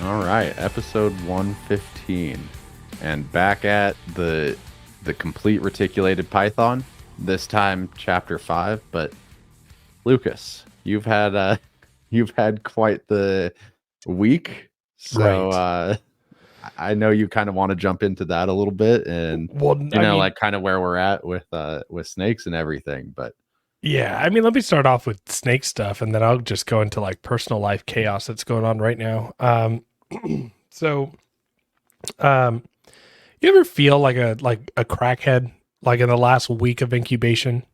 All right, episode 115, and back at the complete reticulated python. This time, chapter 5. But Lucas, you've had quite the week, so Right. I know you kind of want to jump into that a little bit, and like kind of where we're at with snakes and everything. But yeah, I mean, let me start off with snake stuff, and then I'll just go into like personal life chaos that's going on right now. So, you ever feel like a crackhead, like in the last week of incubation,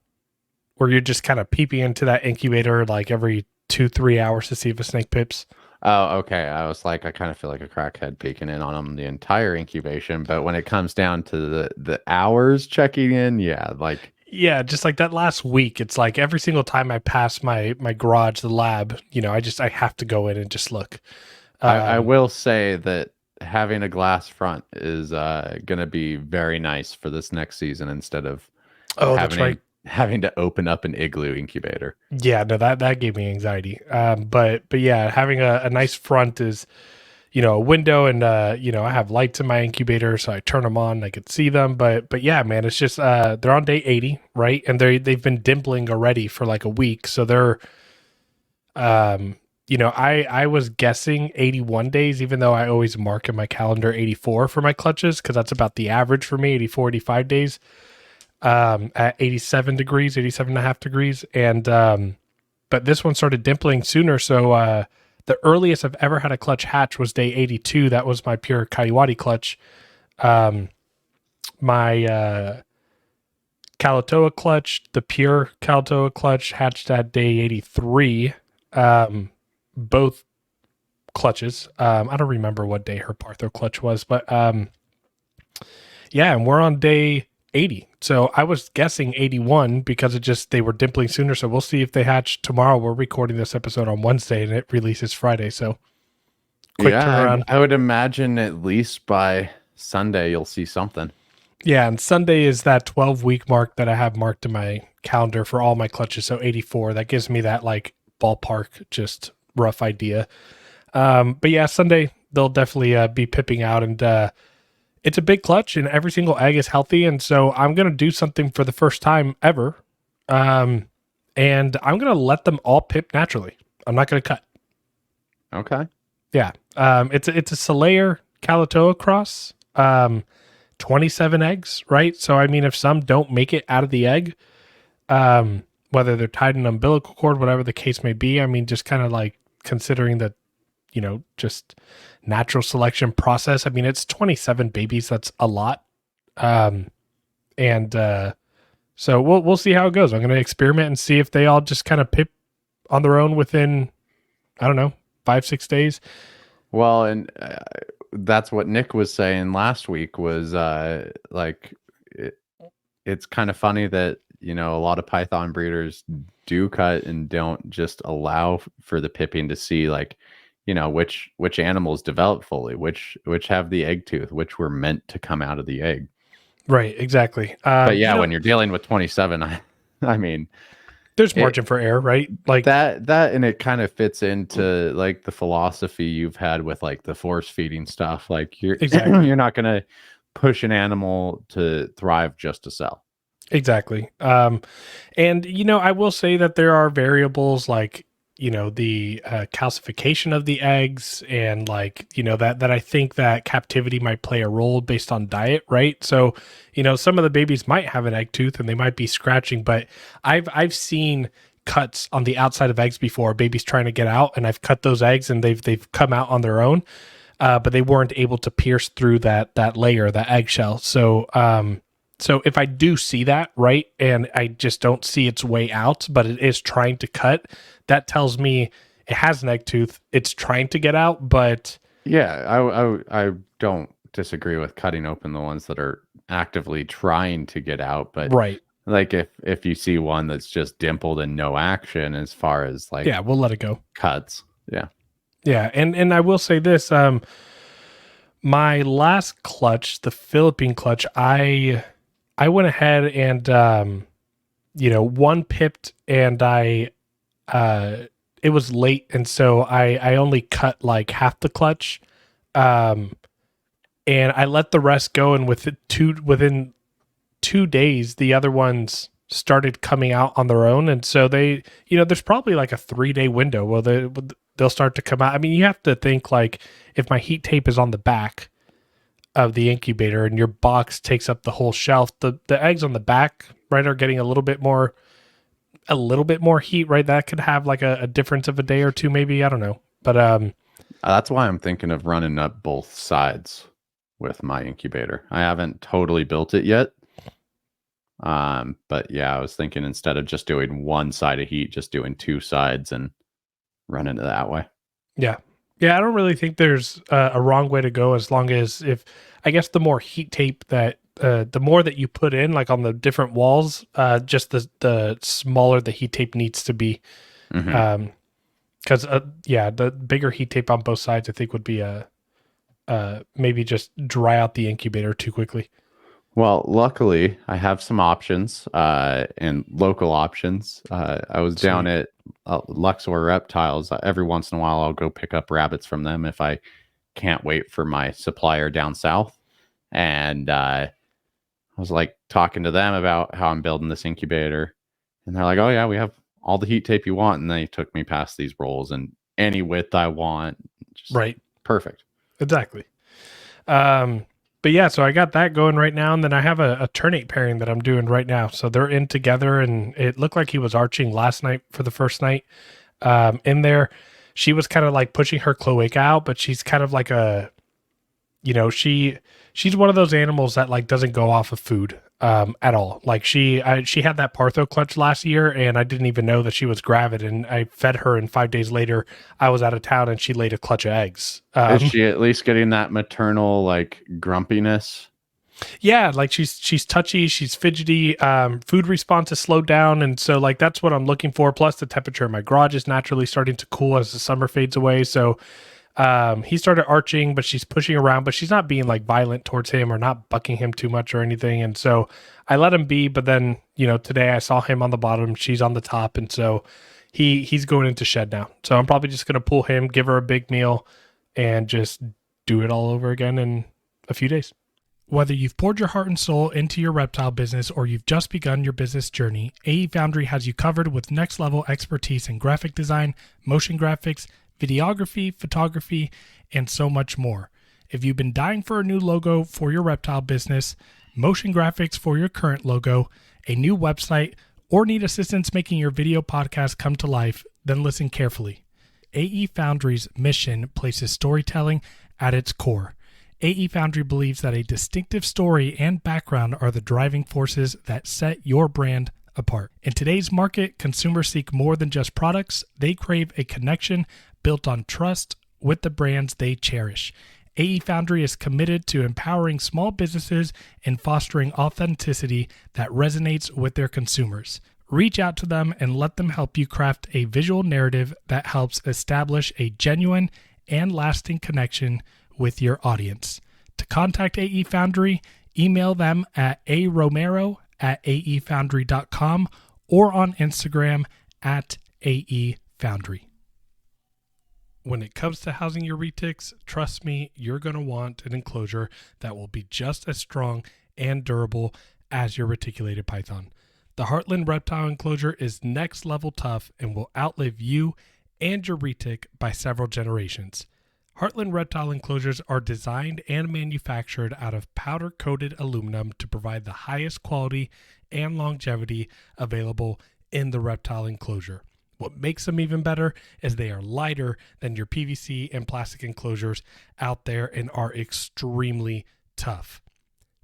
where you're just kind of peeping into that incubator like every 2-3 hours to see if a snake pips? Oh, okay. I was like, I kind of feel like a crackhead peeking in on them the entire incubation, but when it comes down to the hours checking in, Yeah, just like that last week, it's like every single time I pass my garage, the lab, I have to go in and just look. I will say that having a glass front is going to be very nice for this next season instead of having to open up an igloo incubator. Yeah, no, that gave me anxiety. But yeah, having a nice front is, a window, and I have lights in my incubator, so I turn them on, I could see them. But yeah, man, it's just they're on day 80, right? And they've been dimpling already for like a week, so they're I was guessing 81 days, even though I always mark in my calendar 84 for my clutches, because that's about the average for me, 84, 85 days, at 87 and a half degrees. And, but this one started dimpling sooner. So, the earliest I've ever had a clutch hatch was day 82. That was my pure Kaiw clutch. My, Kalatoa clutch, the pure Kalatoa clutch, hatched at day 83. Both clutches. I don't remember what day her Partho clutch was, but yeah, and we're on day 80. So I was guessing 81 because they were dimpling sooner. So we'll see if they hatch tomorrow. We're recording this episode on Wednesday and it releases Friday. So quick turnaround. I would imagine at least by Sunday you'll see something. Yeah, and Sunday is that 12-week mark that I have marked in my calendar for all my clutches. So 84. That gives me that like ballpark, just rough idea. But yeah, Sunday they'll definitely be pipping out, and it's a big clutch and every single egg is healthy. And so I'm going to do something for the first time ever. And I'm going to let them all pip naturally. I'm not going to cut. Okay. Yeah. It's a Salayer Kalatoa cross. 27 eggs, right? So, I mean, if some don't make it out of the egg, whether they're tied in an umbilical cord, whatever the case may be, I mean, just kind of like considering that, just natural selection process. I mean, it's 27 babies. That's a lot. So we'll see how it goes. I'm going to experiment and see if they all just kind of pip on their own within, I don't know, 5-6 days. Well, and that's what Nick was saying last week was it's kind of funny that, a lot of python breeders do cut and don't just allow for the pipping to see which animals develop fully, which have the egg tooth, which were meant to come out of the egg. Right, exactly. But yeah, when you're dealing with 27, I mean, there's margin for error, right? Like that, and it kind of fits into like the philosophy you've had with like the force feeding stuff. Like you're not going to push an animal to thrive just to sell. Exactly. And I will say that there are variables like, the calcification of the eggs, and like, that I think that captivity might play a role based on diet, right? So, some of the babies might have an egg tooth and they might be scratching, but I've seen cuts on the outside of eggs before, babies trying to get out, and I've cut those eggs and they've come out on their own, but they weren't able to pierce through that layer, that eggshell. So if I do see that, right, and I just don't see its way out, but it is trying to cut, that tells me it has an egg tooth. It's trying to get out, but Yeah, I don't disagree with cutting open the ones that are actively trying to get out, but Right. like if you see one that's just dimpled and no action as far as Yeah, like we'll let it go. cuts. Yeah. Yeah, and I will say this, my last clutch, the Philippine clutch, I went ahead and one pipped, and I it was late, and so I only cut like half the clutch. Um and I let the rest go, and within 2 days the other ones started coming out on their own, and so they, there's probably like a 3-day window where they'll start to come out. I mean, you have to think, like, if my heat tape is on the back of the incubator and your box takes up the whole shelf, the eggs on the back, right, are getting a little bit more heat, right? That could have like a difference of a day or two, maybe. I don't know. But That's why I'm thinking of running up both sides with my incubator. I haven't totally built it yet. But yeah, I was thinking instead of just doing one side of heat, just doing two sides and running it that way. yeah. Yeah, I don't really think there's a wrong way to go, as long as, if I guess, the more heat tape that the more that you put in, like on the different walls, just the smaller the heat tape needs to be. Hmm. Because yeah, the bigger heat tape on both sides, I think, would be maybe just dry out the incubator too quickly. Well, luckily, I have some options and local options. I was down Sweet. at Luxor Reptiles. Every once in a while, I'll go pick up rabbits from them if I can't wait for my supplier down south. And I was like talking to them about how I'm building this incubator. And they're like, oh, yeah, we have all the heat tape you want. And they took me past these rolls and any width I want. Just Right. perfect. Exactly. But yeah, so I got that going right now, and then I have a ternate pairing that I'm doing right now. So they're in together, and it looked like he was arching last night for the first night. In there, she was kind of like pushing her cloaca out, but she's kind of like she's one of those animals that like doesn't go off of food at all. Like she had that Partho clutch last year, and I didn't even know that she was gravid, and I fed her, and 5 days later I was out of town and she laid a clutch of eggs. Is she at least getting that maternal like grumpiness? Yeah, like she's touchy, she's fidgety, food response is slowed down, and so like that's what I'm looking for. Plus the temperature in my garage is naturally starting to cool as the summer fades away. So he started arching, but she's pushing around, but she's not being like violent towards him or not bucking him too much or anything. And so I let him be, but then, today I saw him on the bottom, she's on the top, and so he's going into shed now. So I'm probably just gonna pull him, give her a big meal, and just do it all over again in a few days. Whether you've poured your heart and soul into your reptile business or you've just begun your business journey, AE Foundry has you covered with next level expertise in graphic design, motion graphics, videography, photography, and so much more. If you've been dying for a new logo for your reptile business, motion graphics for your current logo, a new website, or need assistance making your video podcast come to life, then listen carefully. AE Foundry's mission places storytelling at its core. AE Foundry believes that a distinctive story and background are the driving forces that set your brand apart. In today's market, consumers seek more than just products. They crave a connection built on trust with the brands they cherish. AE Foundry is committed to empowering small businesses and fostering authenticity that resonates with their consumers. Reach out to them and let them help you craft a visual narrative that helps establish a genuine and lasting connection with your audience. To contact AE Foundry, email them at aromero@aefoundry.com or on Instagram at AE Foundry. When it comes to housing your retics, trust me, you're going to want an enclosure that will be just as strong and durable as your reticulated python. The Heartland Reptile Enclosure is next level tough and will outlive you and your retic by several generations. Heartland Reptile Enclosures are designed and manufactured out of powder-coated aluminum to provide the highest quality and longevity available in the reptile enclosure. What makes them even better is they are lighter than your PVC and plastic enclosures out there and are extremely tough.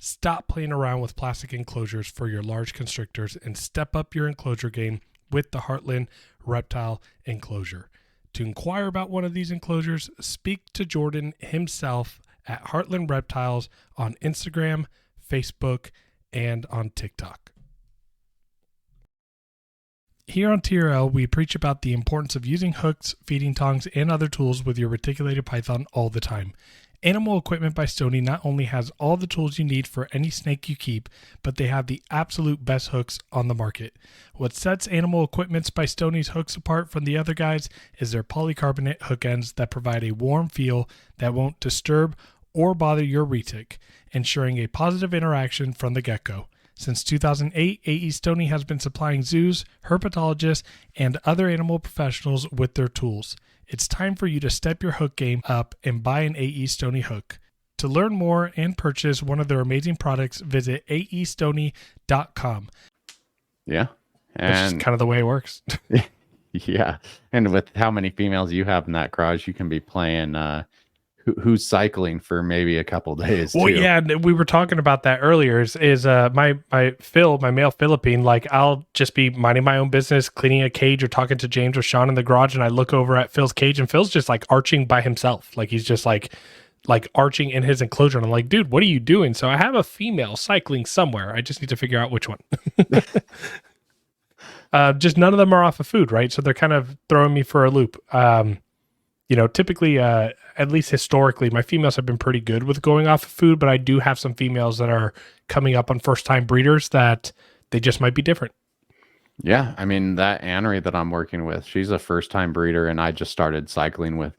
Stop playing around with plastic enclosures for your large constrictors and step up your enclosure game with the Heartland Reptile Enclosure. To inquire about one of these enclosures, speak to Jordan himself at Heartland Reptiles on Instagram, Facebook, and on TikTok. Here on TRL, we preach about the importance of using hooks, feeding tongs, and other tools with your reticulated python all the time. Animal Equipment by Stoney not only has all the tools you need for any snake you keep, but they have the absolute best hooks on the market. What sets Animal Equipment by Stoney's hooks apart from the other guys is their polycarbonate hook ends that provide a warm feel that won't disturb or bother your retic, ensuring a positive interaction from the get-go. Since 2008, AE Stoney has been supplying zoos, herpetologists, and other animal professionals with their tools. It's time for you to step your hook game up and buy an AE Stoney hook. To learn more and purchase one of their amazing products, visit aestoney.com. Yeah. And which is kind of the way it works. Yeah. And with how many females you have in that garage, you can be playing who's cycling for maybe a couple days. Well, too. yeah, we were talking about that earlier. Is my male Philippine, like I'll just be minding my own business, cleaning a cage or talking to James or Sean in the garage, and I look over at Phil's cage, and Phil's just like arching by himself, like he's just like arching in his enclosure. And I'm like, dude, what are you doing? So I have a female cycling somewhere. I just need to figure out which one. Just none of them are off of food, right? So they're kind of throwing me for a loop. Typically, at least historically, my females have been pretty good with going off of food, but I do have some females that are coming up on first-time breeders that they just might be different. Yeah, I mean, that Annery that I'm working with, she's a first-time breeder, and I just started cycling with,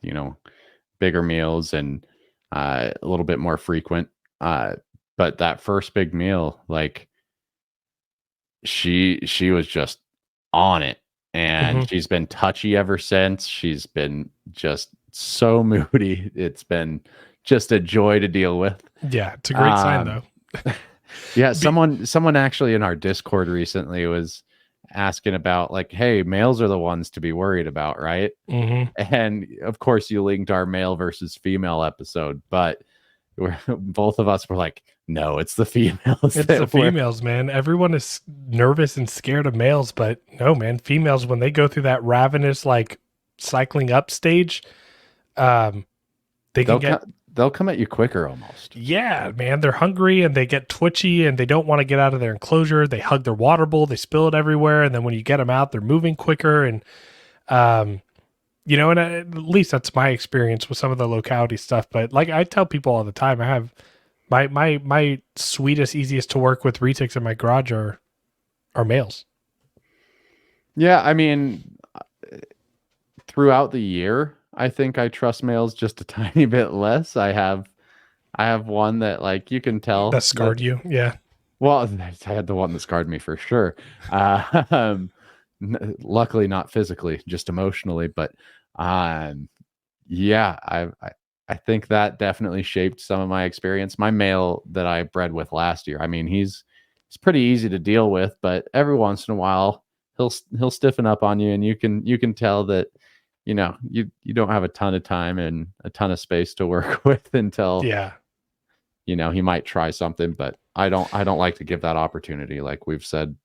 bigger meals and a little bit more frequent. But that first big meal, like, she was just on it, and she's been touchy ever since. She's been just so moody. It's been just a joy to deal with. Yeah, it's a great sign though. Yeah, someone actually in our Discord recently was asking about like, hey, males are the ones to be worried about, right? And of course you linked our male versus female episode, but both of us were like, no, it's the females. It's the females, man. Everyone is nervous and scared of males, but no, man, females, when they go through that ravenous like cycling up stage, they'll come at you quicker almost. Yeah, man, they're hungry and they get twitchy and they don't want to get out of their enclosure. They hug their water bowl, they spill it everywhere, and then when you get them out, they're moving quicker. And and at least that's my experience with some of the locality stuff. But like I tell people all the time, I have my sweetest, easiest to work with retics in my garage are males. Yeah, I mean, throughout the year, I think I trust males just a tiny bit less. I have one that like you can tell that scarred you. Yeah. Well, I had the one that scarred me for sure. Luckily not physically, just emotionally, but yeah, I think that definitely shaped some of my experience. My male that I bred with last year, I mean, he's pretty easy to deal with, but every once in a while he'll stiffen up on you, and you can tell that you don't have a ton of time and a ton of space to work with until he might try something. But I don't like to give that opportunity, like we've said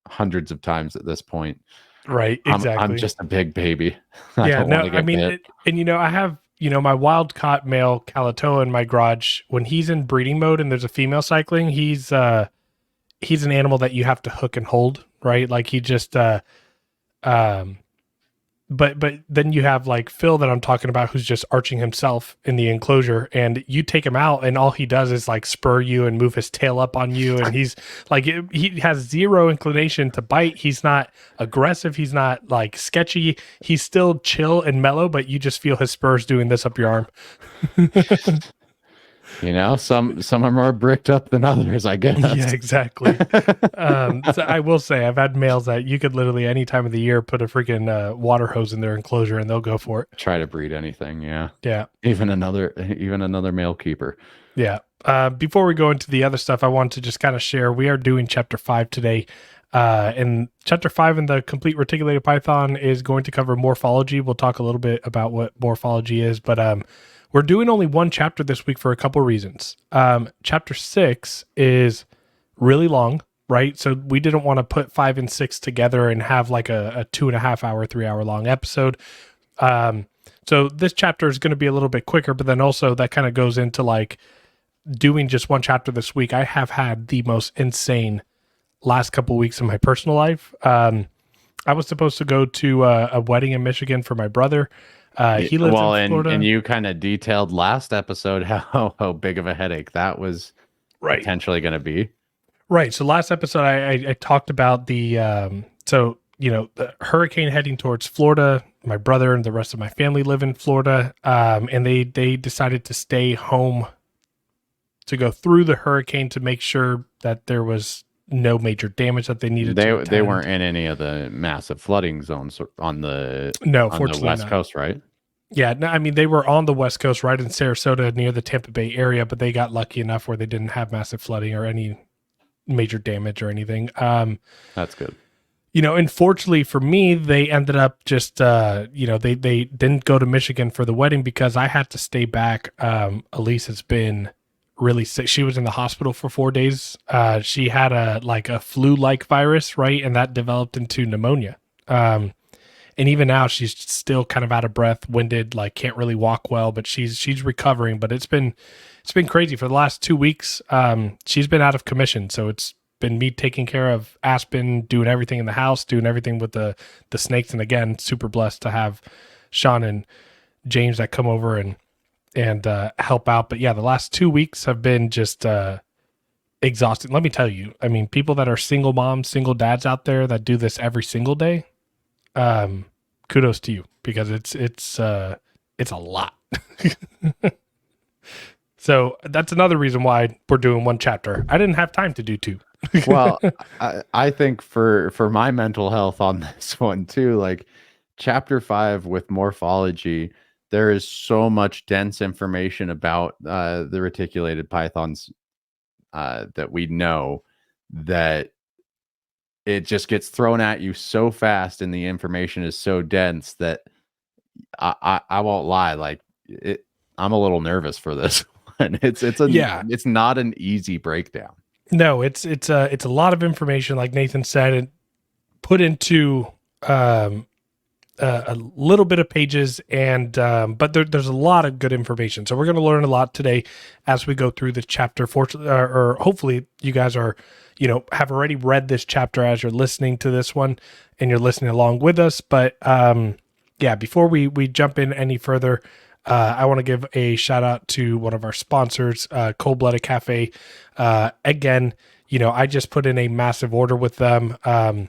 hundreds of times at this point. Right, exactly. I'm just a big baby. I have my wild caught male Calicoa in my garage. When he's in breeding mode and there's a female cycling, he's an animal that you have to hook and hold, right? Like he just but then you have like Phil that I'm talking about, who's just arching himself in the enclosure, and you take him out and all he does is like spur you and move his tail up on you. And he's like, he has zero inclination to bite. He's not aggressive. He's not like sketchy. He's still chill and mellow, but you just feel his spurs doing this up your arm. Some are more bricked up than others, I guess. Yeah, exactly. So I will say I've had males that you could literally any time of the year put a freaking water hose in their enclosure and they'll go for it. Try to breed anything, yeah. Yeah. Even another male keeper. Yeah. Before we go into the other stuff, I want to just kind of share, we are doing chapter 5 today. And chapter 5 in the complete reticulated python is going to cover morphology. We'll talk a little bit about what morphology is, but we're doing only one chapter this week for a couple reasons. Chapter 6 is really long, right? So we didn't want to put 5 and 6 together and have like a 2.5 hour, 3 hour long episode. So this chapter is going to be a little bit quicker, but then also that kind of goes into like doing just one chapter this week. I have had the most insane last couple weeks in my personal life. I was supposed to go to a wedding in Michigan for my brother. He lives Well, in Florida. and you kind of detailed last episode how big of a headache that was Right. potentially going to be. Right. So last episode, I talked about the the hurricane heading towards Florida. My brother and the rest of my family live in Florida, and they decided to stay home to go through the hurricane to make sure that there was no major damage that they needed to attend. They weren't in any of the massive flooding zones on the fortunately West not. Coast, right? Yeah, no, I mean they were on the West Coast, right in Sarasota, near the Tampa Bay area, but they got lucky enough where they didn't have massive flooding or any major damage or anything. That's good. Unfortunately for me, they ended up just they didn't go to Michigan for the wedding because I had to stay back. Elise has been really sick. She was in the hospital for 4 days. She had a flu-like virus, right? And that developed into pneumonia. And even now she's still kind of out of breath, winded, like can't really walk well, but she's recovering. But it's been crazy for the last 2 weeks. She's been out of commission. So it's been me taking care of Aspen, doing everything in the house, doing everything with the snakes. And again, super blessed to have Sean and James that come over and help out. But yeah, the last 2 weeks have been just exhausting. Let me tell you, I mean, people that are single moms, single dads out there that do this every single day, kudos to you, because it's a lot. So that's another reason why we're doing one chapter. I didn't have time to do two. Well, I think for my mental health on this one too, like chapter 5 with morphology, there is so much dense information about the reticulated pythons that we know that it just gets thrown at you so fast, and the information is so dense that I won't lie, like I'm a little nervous for this one. It's not an easy breakdown. No, it's a lot of information, like Nathan said, and put into a little bit of pages, and but there's a lot of good information. So we're going to learn a lot today as we go through this chapter. Fortunately, or hopefully, you guys are have already read this chapter as you're listening to this one, and you're listening along with us. But before we jump in any further, I want to give a shout out to one of our sponsors, Cold Blooded Cafe. Again, I just put in a massive order with them. I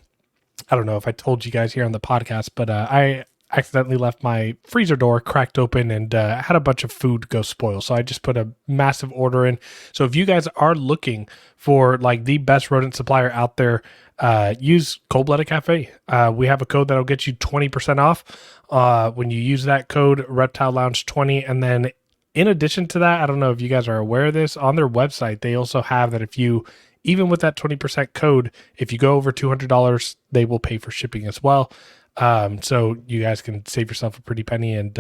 don't know if I told you guys here on the podcast, but I accidentally left my freezer door cracked open and had a bunch of food go spoil. So I just put a massive order in. So if you guys are looking for like the best rodent supplier out there, use Cold Blooded Cafe. We have a code that'll get you 20% off when you use that code Reptile Lounge 20. And then in addition to that, I don't know if you guys are aware of this, on their website, they also have that if you, even with that 20% code, if you go over $200, they will pay for shipping as well. So you guys can save yourself a pretty penny, and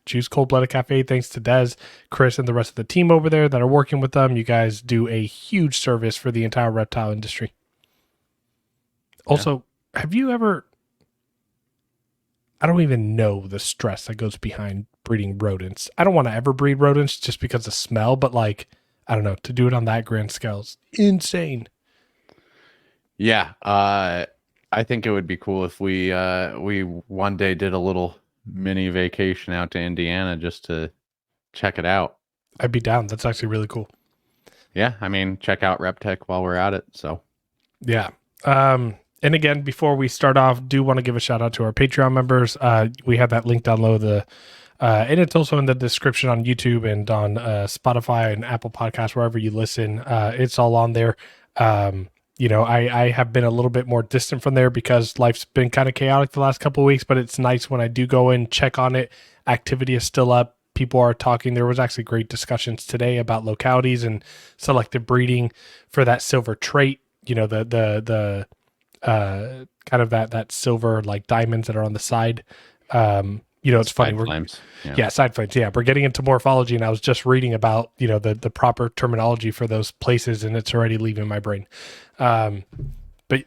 choose Cold Blooded Cafe. Thanks to Des, Chris, and the rest of the team over there that are working with them. You guys do a huge service for the entire reptile industry. Also, have you ever, I don't even know the stress that goes behind breeding rodents. I don't want to ever breed rodents just because of smell, but like, I don't know, to do it on that grand scale is insane. Yeah. I think it would be cool if we one day did a little mini vacation out to Indiana just to check it out. I'd be down. That's actually really cool. Yeah, I mean, check out RepTech while we're at it. So yeah. And again, before we start off, do want to give a shout out to our Patreon members. We have that link down below and it's also in the description on YouTube and on Spotify and Apple Podcasts, wherever you listen. It's all on there. I have been a little bit more distant from there because life's been kind of chaotic the last couple of weeks, but it's nice when I do go in, check on it. Activity is still up. People are talking. There was actually great discussions today about localities and selective breeding for that silver trait. The kind of that silver like diamonds that are on the side. It's funny. Flames. Side flames. Yeah, we're getting into morphology, and I was just reading about the proper terminology for those places, and it's already leaving my brain. But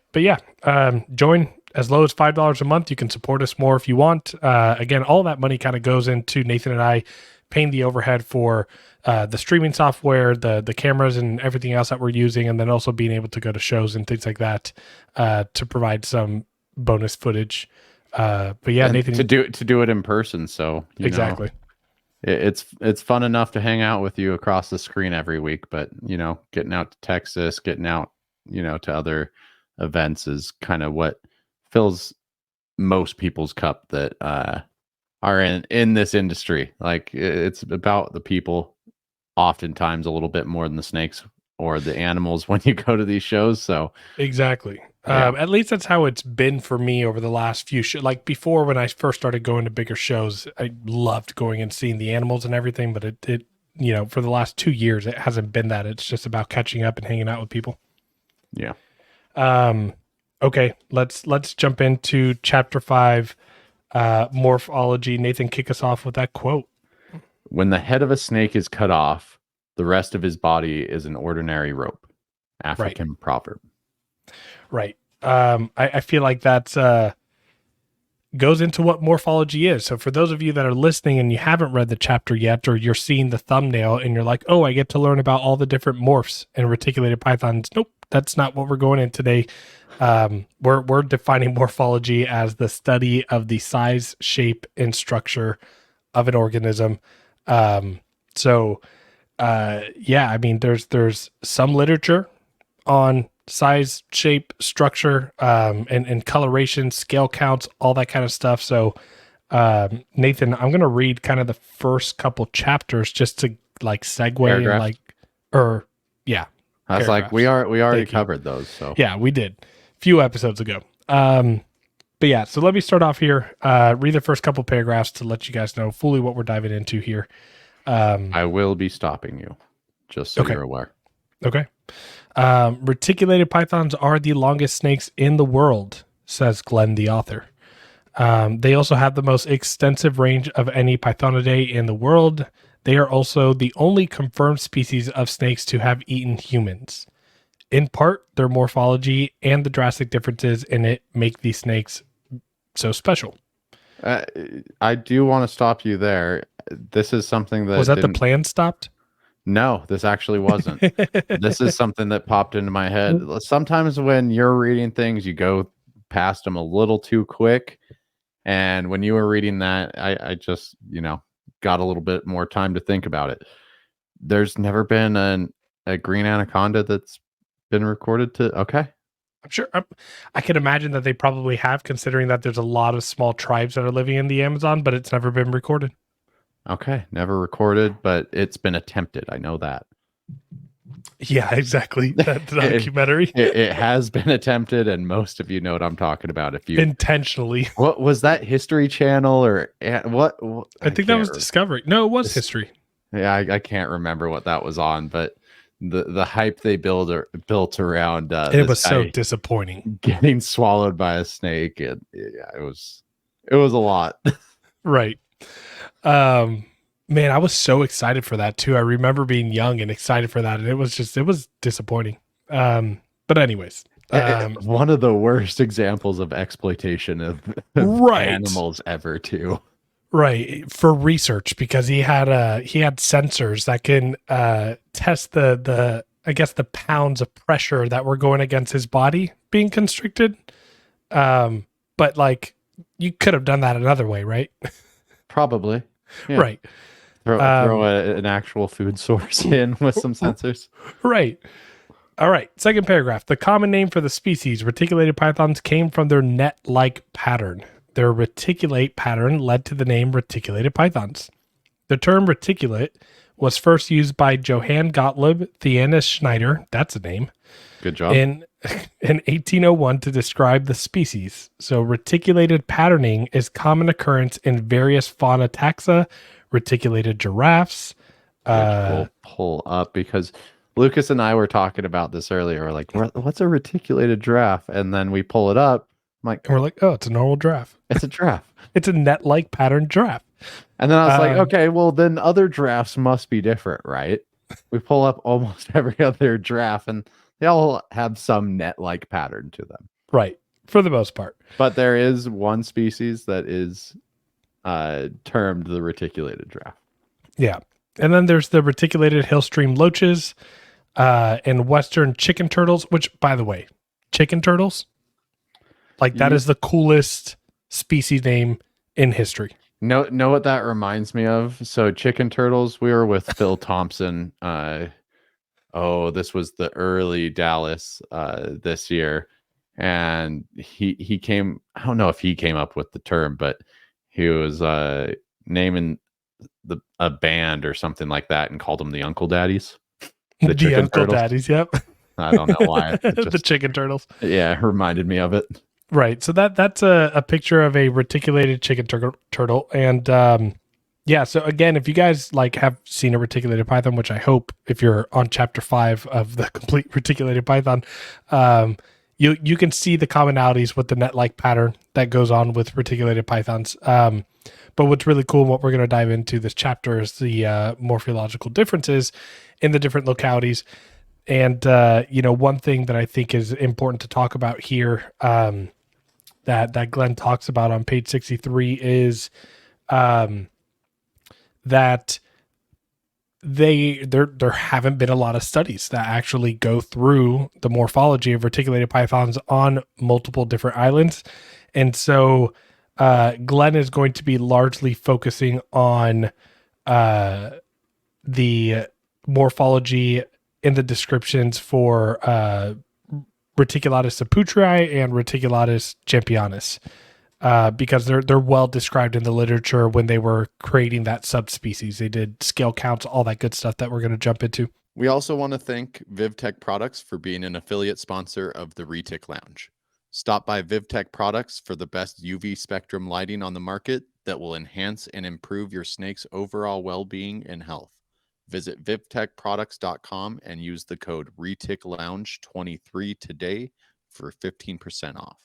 join as low as $5 a month. You can support us more if you want. Again, all that money kind of goes into Nathan and I paying the overhead for the streaming software, the cameras, and everything else that we're using, and then also being able to go to shows and things like that to provide some bonus footage. But yeah, and Nathan, to do it in person. So exactly. It's fun enough to hang out with you across the screen every week, but getting out to Texas, getting out, to other events is kind of what fills most people's cup that are in this industry. Like, it's about the people, oftentimes a little bit more than the snakes or the animals when you go to these shows. So Exactly. yeah. At least that's how it's been for me over the last few like before, when I first started going to bigger shows, I loved going and seeing the animals and everything, but it for the last 2 years, it hasn't been that. It's just about catching up and hanging out with people. Yeah. Okay, let's jump into chapter 5, morphology. Nathan, kick us off with that quote. When the head of a snake is cut off, the rest of his body is an ordinary rope. African proverb. Right. I feel like that's goes into what morphology is. So for those of you that are listening and you haven't read the chapter yet, or you're seeing the thumbnail and you're like, oh, I get to learn about all the different morphs and reticulated pythons. Nope, that's not what we're going in today. We're defining morphology as the study of the size, shape, and structure of an organism. Yeah, I mean, there's some literature on size, shape, structure, and coloration, scale counts, all that kind of stuff. So, Nathan, I'm going to read kind of the first couple chapters just to like segue Paragraph. Yeah. I was like, we already covered those. So yeah, we did a few episodes ago. But yeah, so let me start off here. Read the first couple paragraphs to let you guys know fully what we're diving into here. I will be stopping you, just so you're aware. Okay. Reticulated pythons are the longest snakes in the world, says Glen, the author. They also have the most extensive range of any pythonidae in the world. They are also the only confirmed species of snakes to have eaten humans. In part, their morphology and the drastic differences in it make these snakes so special. I do want to stop you there. This is something that was that the plan stopped? No, this actually wasn't. This is something that popped into my head. Sometimes when you're reading things, you go past them a little too quick. And when you were reading that, I just, got a little bit more time to think about it. There's never been a green anaconda that's been recorded to. Okay. I'm sure. I can imagine that they probably have, considering that there's a lot of small tribes that are living in the Amazon, but it's never been recorded. Okay, never recorded, but it's been attempted. I know that. Yeah, exactly. That documentary. It has been attempted, and most of you know what I'm talking about. If you intentionally, what was that, History Channel or what? I think that was Discovery. No, it was History. Yeah, I can't remember what that was on, but the hype they built around it was so disappointing. Getting swallowed by a snake, and yeah, it was a lot. Right. Man, I was so excited for that too. I remember being young and excited for that, and it was disappointing. But anyways, one of the worst examples of exploitation of animals ever too. Right, for research, because he had sensors that can test the I guess the pounds of pressure that were going against his body being constricted. But like, you could have done that another way, right? Probably. Yeah. Right. Throw an actual food source in with some sensors. Right. All right. Second paragraph. The common name for the species, reticulated pythons, came from their net-like pattern. Their reticulate pattern led to the name reticulated pythons. The term reticulate was first used by Johann Gottlieb Theanus Schneider, that's a name, good job, in 1801 to describe the species. So reticulated patterning is common occurrence in various fauna taxa, reticulated giraffes. We'll pull up, because Lucas and I were talking about this earlier. We're like, what's a reticulated giraffe? And then we pull it up. And we're like, oh, it's a normal giraffe. It's a giraffe. It's a net-like pattern giraffe. And then I was like, okay, well, then other giraffes must be different, right? We pull up almost every other giraffe, and they all have some net-like pattern to them. Right. for the most part. But there is one species that is termed the reticulated giraffe. Yeah. And then there's the reticulated hill stream loaches and western chicken turtles, which, by the way, chicken turtles, like that is the coolest species name in history. Know what that reminds me of? So chicken turtles, we were with Phil Thompson. This was the early Dallas this year. And he came, I don't know if he came up with the term, but he was naming a band or something like that and called them the Uncle Daddies. The Uncle Turtles. Daddies, yep. I don't know why. The chicken turtles. Yeah, it reminded me of it. Right. So that's a picture of a reticulated chicken turtle. And so again, if you guys like have seen a reticulated python, which I hope if you're on chapter 5 of the complete reticulated python, you can see the commonalities with the net-like pattern that goes on with reticulated pythons. But what's really cool and what we're going to dive into this chapter is the morphological differences in the different localities. And, one thing that I think is important to talk about here that Glen talks about on page 63 is that there haven't been a lot of studies that actually go through the morphology of reticulated pythons on multiple different islands. And so Glen is going to be largely focusing on the morphology in the descriptions for Reticulatus saputri and Reticulatus championis, because they're well described in the literature when they were creating that subspecies. They did scale counts, all that good stuff that we're going to jump into. We also want to thank VivTech Products for being an affiliate sponsor of the Retic Lounge. Stop by VivTech Products for the best UV spectrum lighting on the market that will enhance and improve your snake's overall well-being and health. Visit vivtechproducts.com and use the code ReticLounge23 today for 15% off.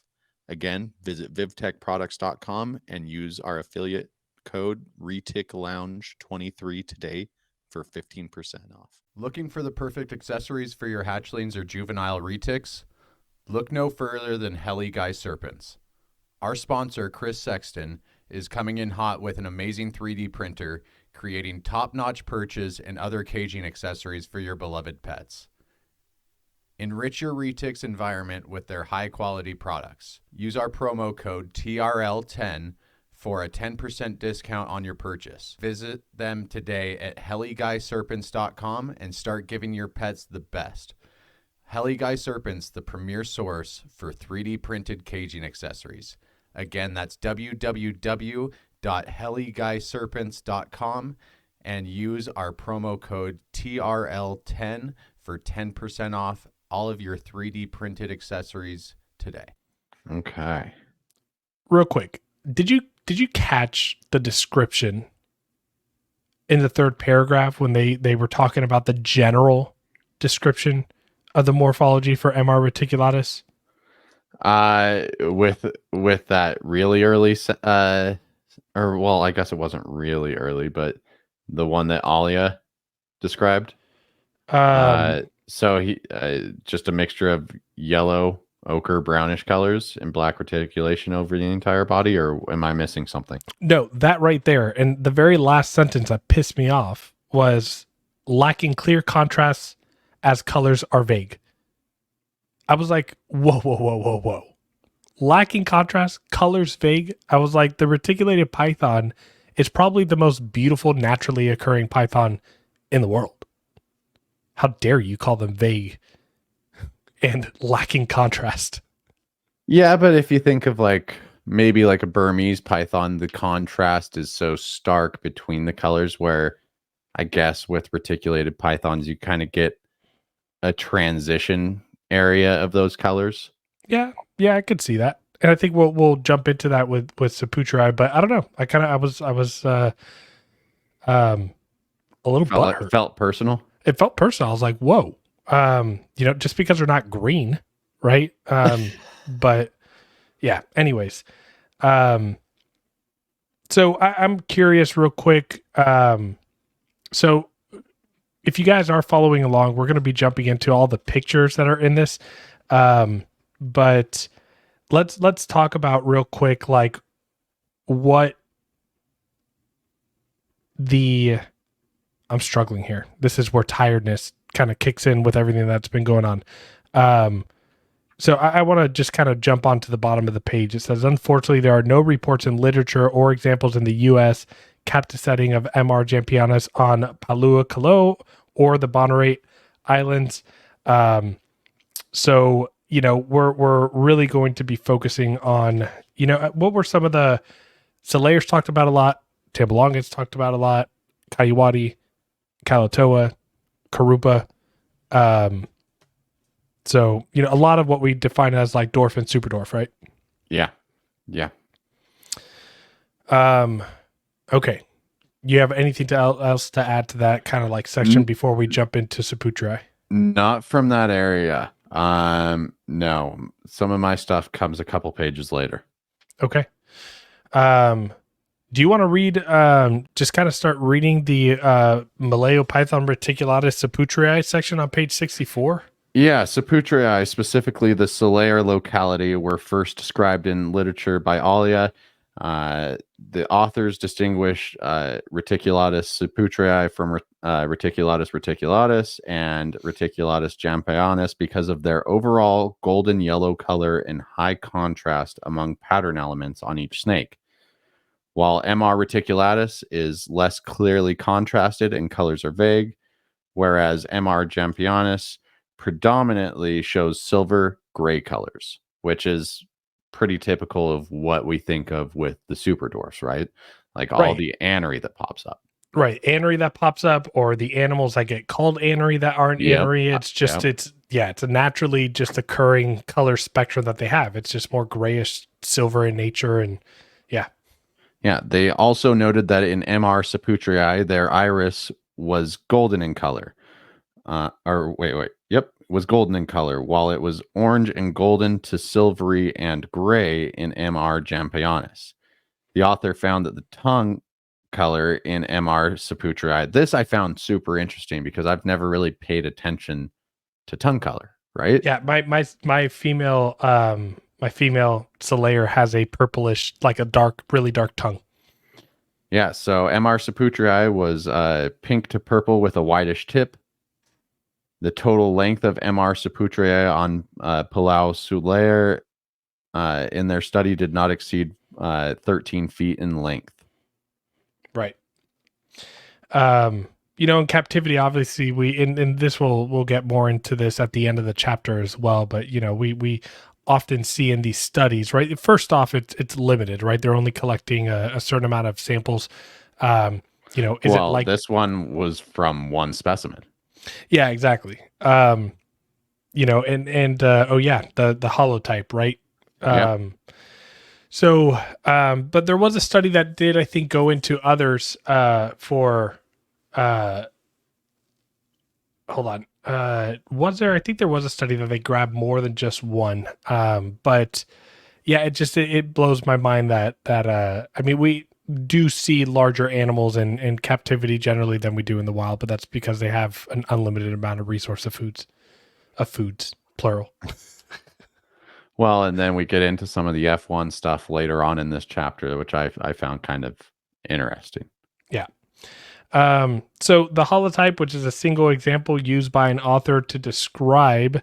Again, visit vivtechproducts.com and use our affiliate code ReticLounge23 today for 15% off. Looking for the perfect accessories for your hatchlings or juvenile retics? Look no further than Heli-Guy Serpents. Our sponsor, Chris Sexton, is coming in hot with an amazing 3D printer, creating top-notch perches and other caging accessories for your beloved pets. Enrich your retics environment with their high-quality products. Use our promo code TRL10 for a 10% discount on your purchase. Visit them today at heliguyserpents.com and start giving your pets the best. Heli-Guy Serpents, the premier source for 3D printed caging accessories. Again, that's www.heliguyserpents.com and use our promo code TRL10 for 10% off all of your 3D printed accessories today. Okay. Real quick, did you catch the description in the third paragraph when they were talking about the general description of the morphology for MR reticulatus? With that really early I guess it wasn't really early, but the one that Alia described. So he just a mixture of yellow, ochre, brownish colors and black reticulation over the entire body, or am I missing something? No, that right there. And the very last sentence that pissed me off was lacking clear contrasts as colors are vague. I was like, whoa. Lacking contrast, colors vague. I was like, the reticulated python is probably the most beautiful, naturally occurring python in the world. How dare you call them vague and lacking contrast? Yeah, but if you think of maybe a Burmese python, the contrast is so stark between the colors, where I guess with reticulated pythons, you kind of get a transition area of those colors. Yeah, I could see that. And I think we'll jump into that with Saputri, but I don't know. I was a little butthurt. Felt personal. It felt personal. I was like, whoa. Just because they're not green, right? But yeah, anyways. So I'm curious real quick. So if you guys are following along, we're going to be jumping into all the pictures that are in this. But let's talk about real quick, like what the I'm struggling here. This is where tiredness kind of kicks in with everything that's been going on. Um, so I want to just kind of jump onto the bottom of the page. It says, unfortunately, there are no reports in literature or examples in the U.S. captive setting of MR jampianus on Palua Kalo or the Bonaire Islands. So, we're really going to be focusing on, what were some of the Salayers talked about a lot, Tamboelongans talked about a lot, Kaiwadi, Kalatoa, Karupa. So, a lot of what we define as like dwarf and super dwarf, right? Yeah. Yeah. Okay. You have anything else to add to that kind of like section before we jump into Saputri? Not from that area. No. Some of my stuff comes a couple pages later. Okay. Do you want to read, just kind of start reading the Malayo-Python reticulatus Saputri section on page 64? Yeah, Saputri, specifically the Salayer locality, were first described in literature by Alia. The authors distinguish Reticulatus saputri from Reticulatus reticulatus and Reticulatus jampianus because of their overall golden yellow color and high contrast among pattern elements on each snake. While MR reticulatus is less clearly contrasted and colors are vague, whereas MR jampianus predominantly shows silver gray colors, which is pretty typical of what we think of with the super dwarfs, right? Like all the anery that pops up. Right. Anery that pops up, or the animals that get called anery that aren't anery. It's just, it's a naturally just occurring color spectrum that they have. It's just more grayish silver in nature. And yeah. Yeah. They also noted that in MR saputri, their iris was golden in color. Was golden in color, while it was orange and golden to silvery and gray in MR jampianus. The author found that the tongue color in MR saputri, this I found super interesting because I've never really paid attention to tongue color, right? Yeah, my female Salayer has a purplish, like a really dark tongue. Yeah, so MR saputri was pink to purple with a whitish tip. The total length of MR saputri on Palau Sulayer in their study did not exceed 13 feet in length. Right. In captivity, obviously and this we'll get more into this at the end of the chapter as well, but we often see in these studies, right? First off, it's limited, right? They're only collecting a certain amount of samples. It like this one was from one specimen? Yeah, exactly. The holotype, right? So, but there was a study that did, I think, go into others for, hold on. Was there? I think there was a study that they grabbed more than just one. But yeah, it blows my mind that I mean, we do see larger animals in captivity generally than we do in the wild, but that's because they have an unlimited amount of resource of foods, plural. Well, and then we get into some of the F1 stuff later on in this chapter, which I found kind of interesting. Yeah. So the holotype, which is a single example used by an author to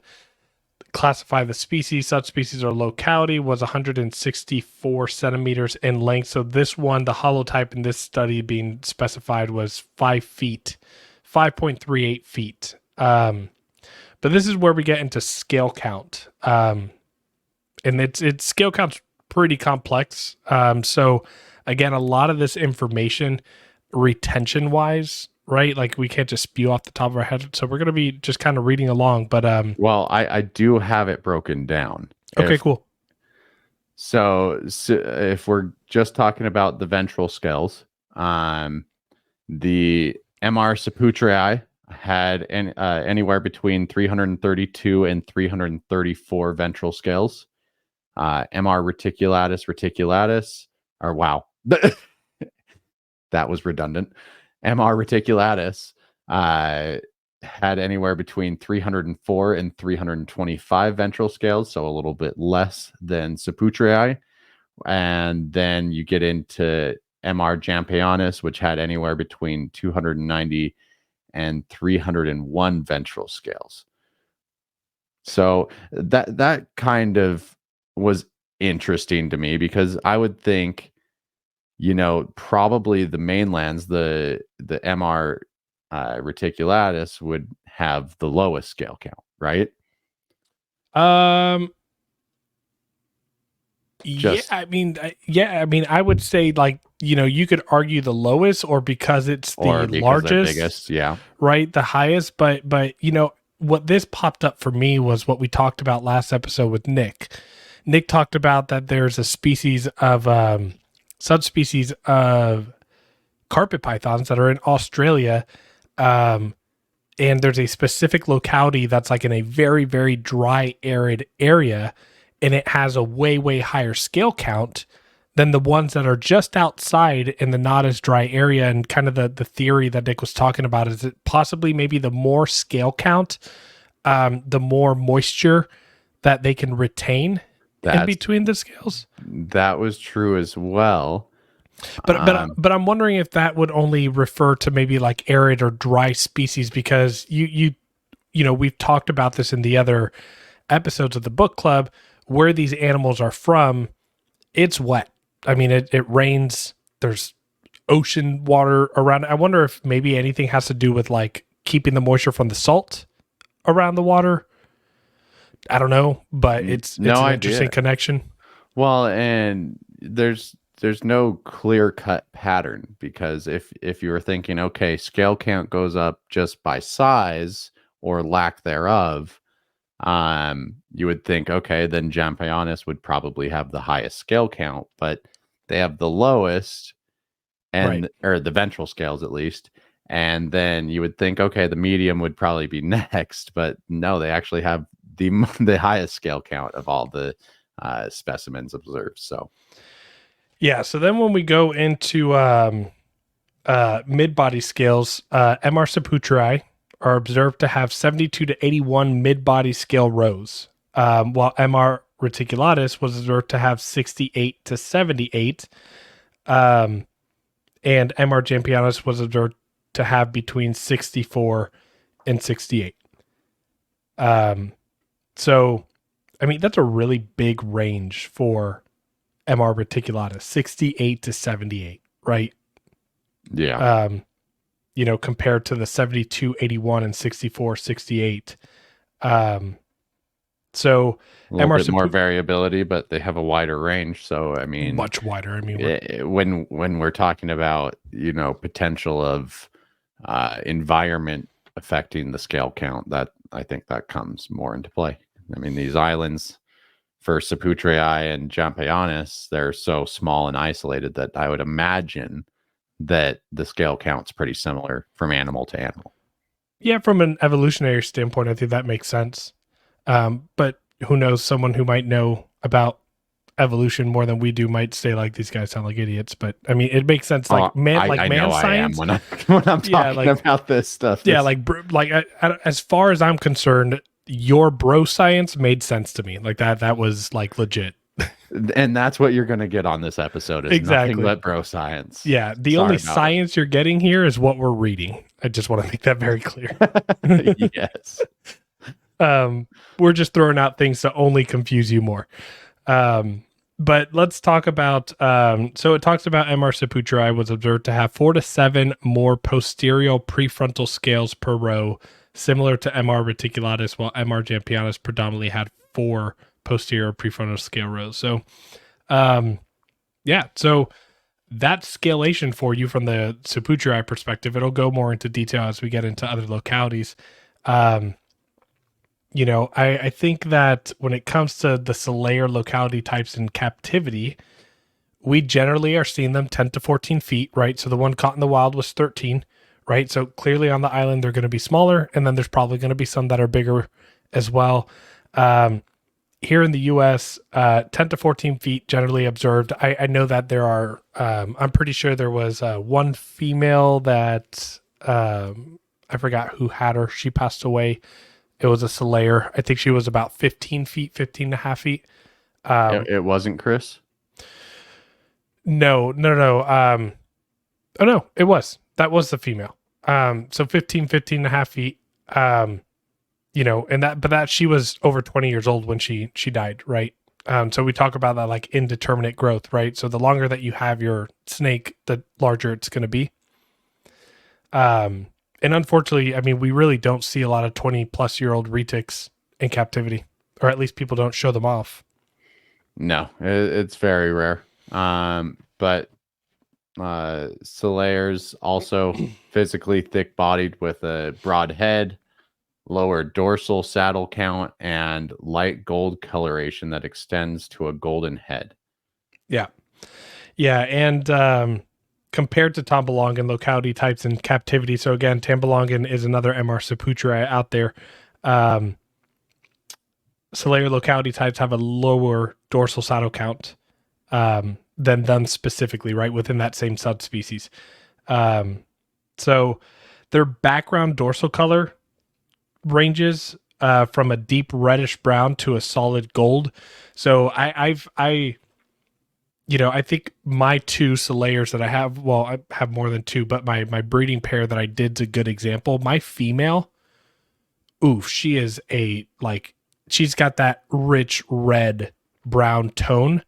classify the species, subspecies, or locality, was 164 centimeters in length. So this one, the holotype in this study being specified, was 5 feet, 5.38 feet. But this is where we get into scale count. And its scale count's pretty complex. So again, a lot of this information, retention wise, right? Like we can't just spew off the top of our head. So we're going to be just kind of reading along, but well, I do have it broken down. Okay, cool. So if we're just talking about the ventral scales, the MR saputri had anywhere between 332 and 334 ventral scales. MR reticulatus, or wow, that was redundant. MR reticulatus had anywhere between 304 and 325 ventral scales, so a little bit less than Saputri. And then you get into MR Jampionis, which had anywhere between 290 and 301 ventral scales. So that kind of was interesting to me, because I would think, probably the mainlands, the MR reticulatus would have the lowest scale count, right? Yeah, I mean, I would say, like, you could argue the lowest, or because it's the Or because they're largest, biggest, yeah. right? The highest, but what this popped up for me was what we talked about last episode with Nick. Nick talked about that there's a species of subspecies of carpet pythons that are in Australia, and there's a specific locality that's like in a very, very dry, arid area, and it has a way, way higher scale count than the ones that are just outside in the not as dry area. And kind of the theory that Nick was talking about is that possibly maybe the more scale count, the more moisture that they can retain in between the scales. That was true as well. But I'm wondering if that would only refer to maybe like arid or dry species, because we've talked about this in the other episodes of the book club, where these animals are from. It's wet. I mean, it rains. There's ocean water around. I wonder if maybe anything has to do with like keeping the moisture from the salt around the water. I don't know, but it's an interesting connection. Well, and there's no clear cut pattern, because if you were thinking, okay, scale count goes up just by size or lack thereof, you would think, okay, then Jampionis would probably have the highest scale count, but they have the lowest, or the ventral scales at least. And then you would think, okay, the medium would probably be next, but no, they actually have the highest scale count of all the specimens observed. So yeah. So then when we go into mid-body scales, MR Saputri are observed to have 72 to 81 mid-body scale rows, while MR reticulatus was observed to have 68 to 78, and MR Jampionis was observed to have between 64 and 68. So, I mean, that's a really big range for MR reticulatus, 68 to 78, right? Yeah. Compared to the 72, 81, and 64, 68. So a little bit more variability, but they have a wider range. So, I mean, much wider. I mean, when we're talking about, potential of environment affecting the scale count, that I think that comes more into play. I mean, these islands for Saputri and Jampionis, they're so small and isolated that I would imagine that the scale count's pretty similar from animal to animal. Yeah, from an evolutionary standpoint, I think that makes sense. But who knows? Someone who might know about evolution more than we do might say, like, these guys sound like idiots. But I mean, it makes sense. Like man science. I am when I'm talking about this stuff. Yeah, as far as I'm concerned, your bro science made sense to me. Like that was like legit. And that's what you're going to get on this episode, is nothing but bro science. Yeah, the only science you're getting here is what we're reading. I just want to make that very clear. Yes. We're just throwing out things to only confuse you more. But let's talk about, so it talks about MR Saputri was observed to have 4 to 7 more posterior prefrontal scales per row, similar to MR reticulatus, while MR Jampionis predominantly had 4 posterior prefrontal scale rows. So, so that's scalation for you from the Saputri perspective. It'll go more into detail as we get into other localities. I think that when it comes to the Solaire locality types in captivity, we generally are seeing them 10 to 14 feet, right? So the one caught in the wild was 13, right? So clearly on the island, they're going to be smaller, and then there's probably going to be some that are bigger as well. Here in the U.S., 10 to 14 feet generally observed. I know that there are, I'm pretty sure there was one female that I forgot who had her. She passed away. It was a Salayer. I think she was about 15 feet, 15 and a half feet. It wasn't Chris. No. Oh no, it was. That was the female. So 15 and a half feet. And that she was over 20 years old when she died, right? So we talk about that like indeterminate growth, right? So the longer that you have your snake, the larger it's going to be. And unfortunately, I mean, we really don't see a lot of 20-plus-year-old retics in captivity, or at least people don't show them off. No, it's very rare. But Salayers also physically thick-bodied with a broad head, lower dorsal saddle count, and light gold coloration that extends to a golden head. Yeah. And compared to Tamboelongan locality types in captivity, so again, Tamboelongan is another MR Saputri out there. Salayer locality types have a lower dorsal saddle count than them specifically, right, within that same subspecies. So their background dorsal color ranges from a deep reddish brown to a solid gold. So I think my two Salayers that I have, well, I have more than two, but my breeding pair that I did's a good example. My female, she is she's got that rich red brown tone.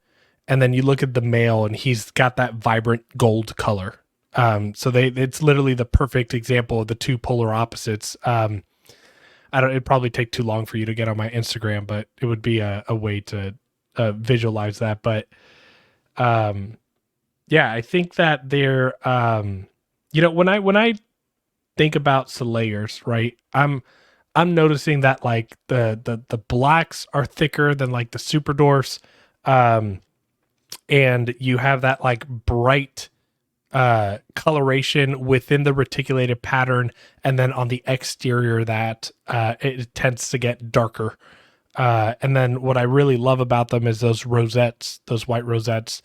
And then you look at the male and he's got that vibrant gold color. So it's literally the perfect example of the two polar opposites. It'd probably take too long for you to get on my Instagram, but it would be a way to visualize that. But I think that they're, when I think about Salayers, right, I'm noticing that like the blacks are thicker than like the super dwarfs. And you have that like bright coloration within the reticulated pattern, and then on the exterior that it tends to get darker. And then what I really love about them is those rosettes, those white rosettes.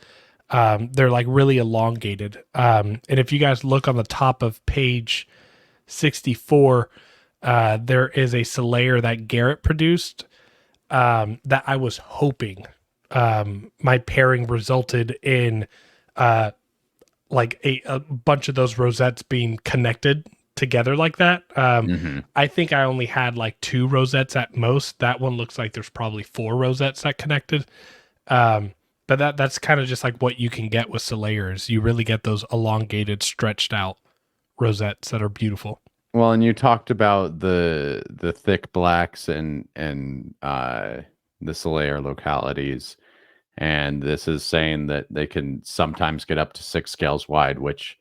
They're like really elongated. And if you guys look on the top of page 64, there is a Salayer that Garrett produced that I was hoping my pairing resulted in like a bunch of those rosettes being connected together like that. I think I only had like 2 rosettes at most. That one looks like there's probably 4 rosettes that connected. But that's kind of just like what you can get with Salayers. You really get those elongated, stretched out rosettes that are beautiful. Well, and you talked about the thick blacks and the Salayer localities, and this is saying that they can sometimes get up to 6 scales wide, which,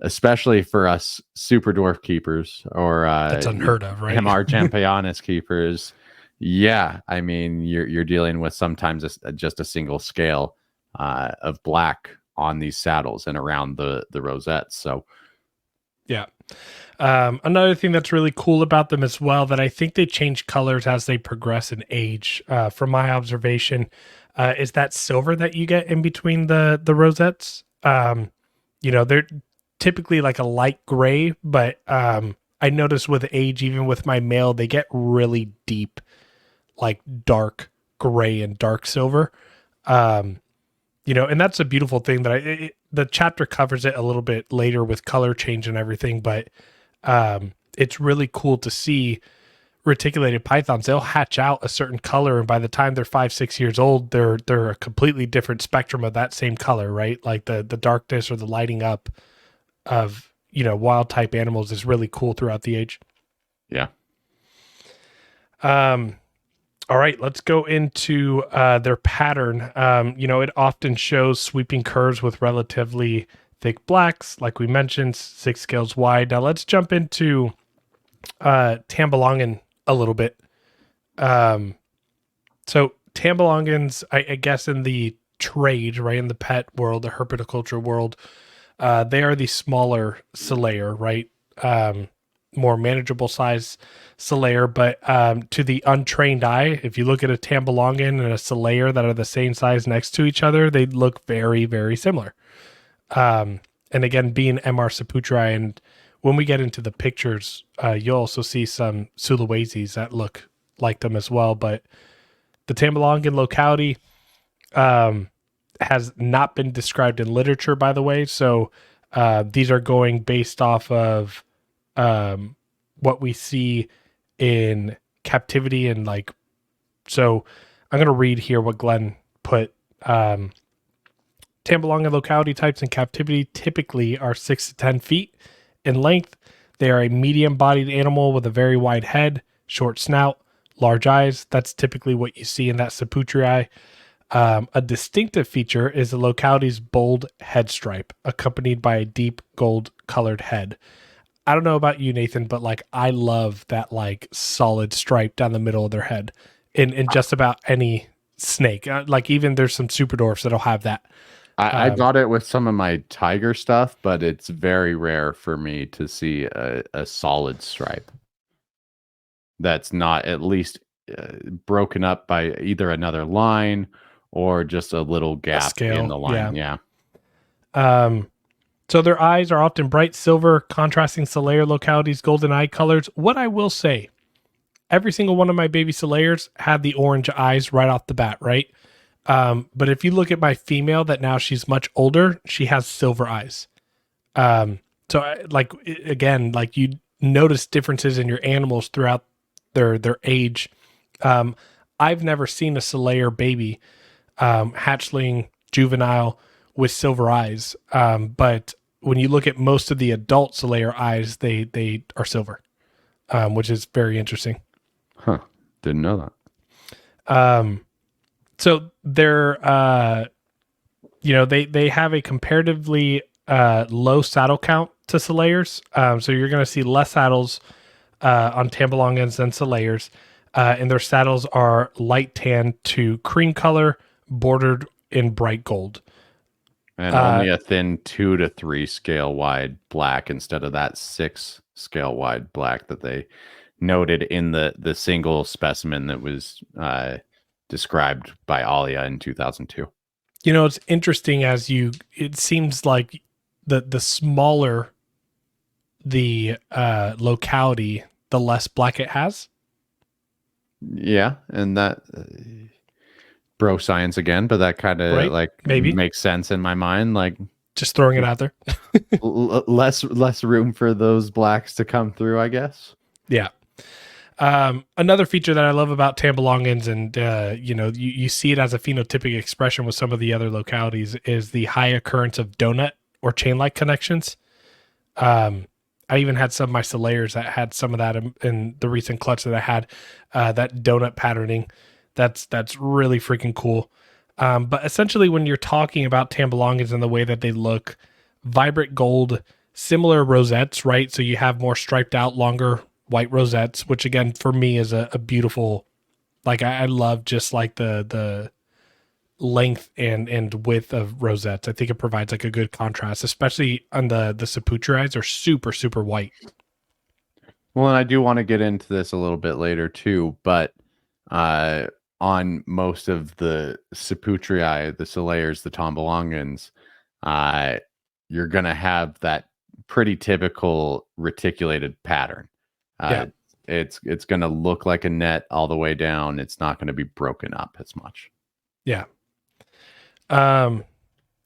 especially for us super dwarf keepers or that's unheard of, right? MR Championis keepers, yeah, I mean you're dealing with sometimes just a single scale of black on these saddles and around the rosettes. So yeah. Another thing that's really cool about them as well, that I think they change colors as they progress in age, from my observation, is that silver that you get in between the rosettes. They're typically like a light gray, but I notice with age, even with my male, they get really deep, like dark gray and dark silver. And that's a beautiful thing that the chapter covers it a little bit later with color change and everything, but it's really cool to see reticulated pythons. They'll hatch out a certain color, and by the time they're 5-6 years old, they're a completely different spectrum of that same color, right? Like the darkness or the lighting up of wild type animals is really cool throughout the age. Yeah. All right, let's go into their pattern. It often shows sweeping curves with relatively thick blacks, like we mentioned, 6 scales wide. Now let's jump into Tamboelongan a little bit. So Tamboelongans, I guess in the trade, right, in the pet world, the herpetoculture world, they are the smaller Salayer, right? More manageable size Salayer, but to the untrained eye, if you look at a Tamboelongan and a Salayer that are the same size next to each other, they look very, very similar. And again, being MR Saputri and when we get into the pictures, you'll also see some Sulawesi's that look like them as well. But the Tamboelongan locality has not been described in literature, by the way. So these are going based off of what we see in captivity and like. So I'm going to read here what Glen put. Tamboelongan locality types in captivity typically are 6 to 10 feet in length. They are a medium-bodied animal with a very wide head, short snout, large eyes. That's typically what you see in that Saputri eye. A distinctive feature is the locality's bold head stripe, accompanied by a deep gold-colored head. I don't know about you, Nathan, but like I love that like solid stripe down the middle of their head in just about any snake. Like even there's some super dwarfs that'll have that. I got it with some of my tiger stuff, but it's very rare for me to see a solid stripe that's not at least broken up by either another line or just a little gap Scale, in the line. Yeah. So their eyes are often bright silver, contrasting Solaire localities' golden eye colors. What I will say, every single one of my baby Solaires had the orange eyes right off the bat, right? But if you look at my female that now she's much older, she has silver eyes. Like again, like you notice differences in your animals throughout their age. I've never seen a Solaire baby, hatchling, juvenile with silver eyes. But when you look at most of the adult Solaire eyes, they are silver, which is very interesting. Huh. Didn't know that. So they're, they have a comparatively low saddle count to Solaire's. So you're going to see less saddles on Tamboelongans than Solaire's. And their saddles are light tan to cream color, bordered in bright gold. And only a thin 2 to 3 scale wide black instead of that 6 scale wide black that they noted in the single specimen that was described by Alia in 2002. You know, it's interesting it seems like the smaller the locality, the less black it has. Yeah, and that bro science again, but that kind of Right? like Maybe makes sense in my mind. Like just throwing it out there. less room for those blacks to come through, I guess. Yeah. Another feature that I love about Tamboelongans, and you see it as a phenotypic expression with some of the other localities, is the high occurrence of donut or chain-like connections. I even had some of my Solaires that had some of that in the recent clutch that I had, that donut patterning. That's really freaking cool. But essentially, when you're talking about Tamboelongans and the way that they look, vibrant gold, similar rosettes, right? So you have more striped out, longer white rosettes, which again for me is a beautiful, like I love just like the length and width of rosettes. I think it provides like a good contrast, especially on the Saputri eyes are super white. Well, and I do want to get into this a little bit later too, but on most of the Saputri, the Solaires, the Tamboelongans, you're gonna have that pretty typical reticulated pattern. Yeah. It's going to look like a net all the way down. It's not going to be broken up as much. Yeah.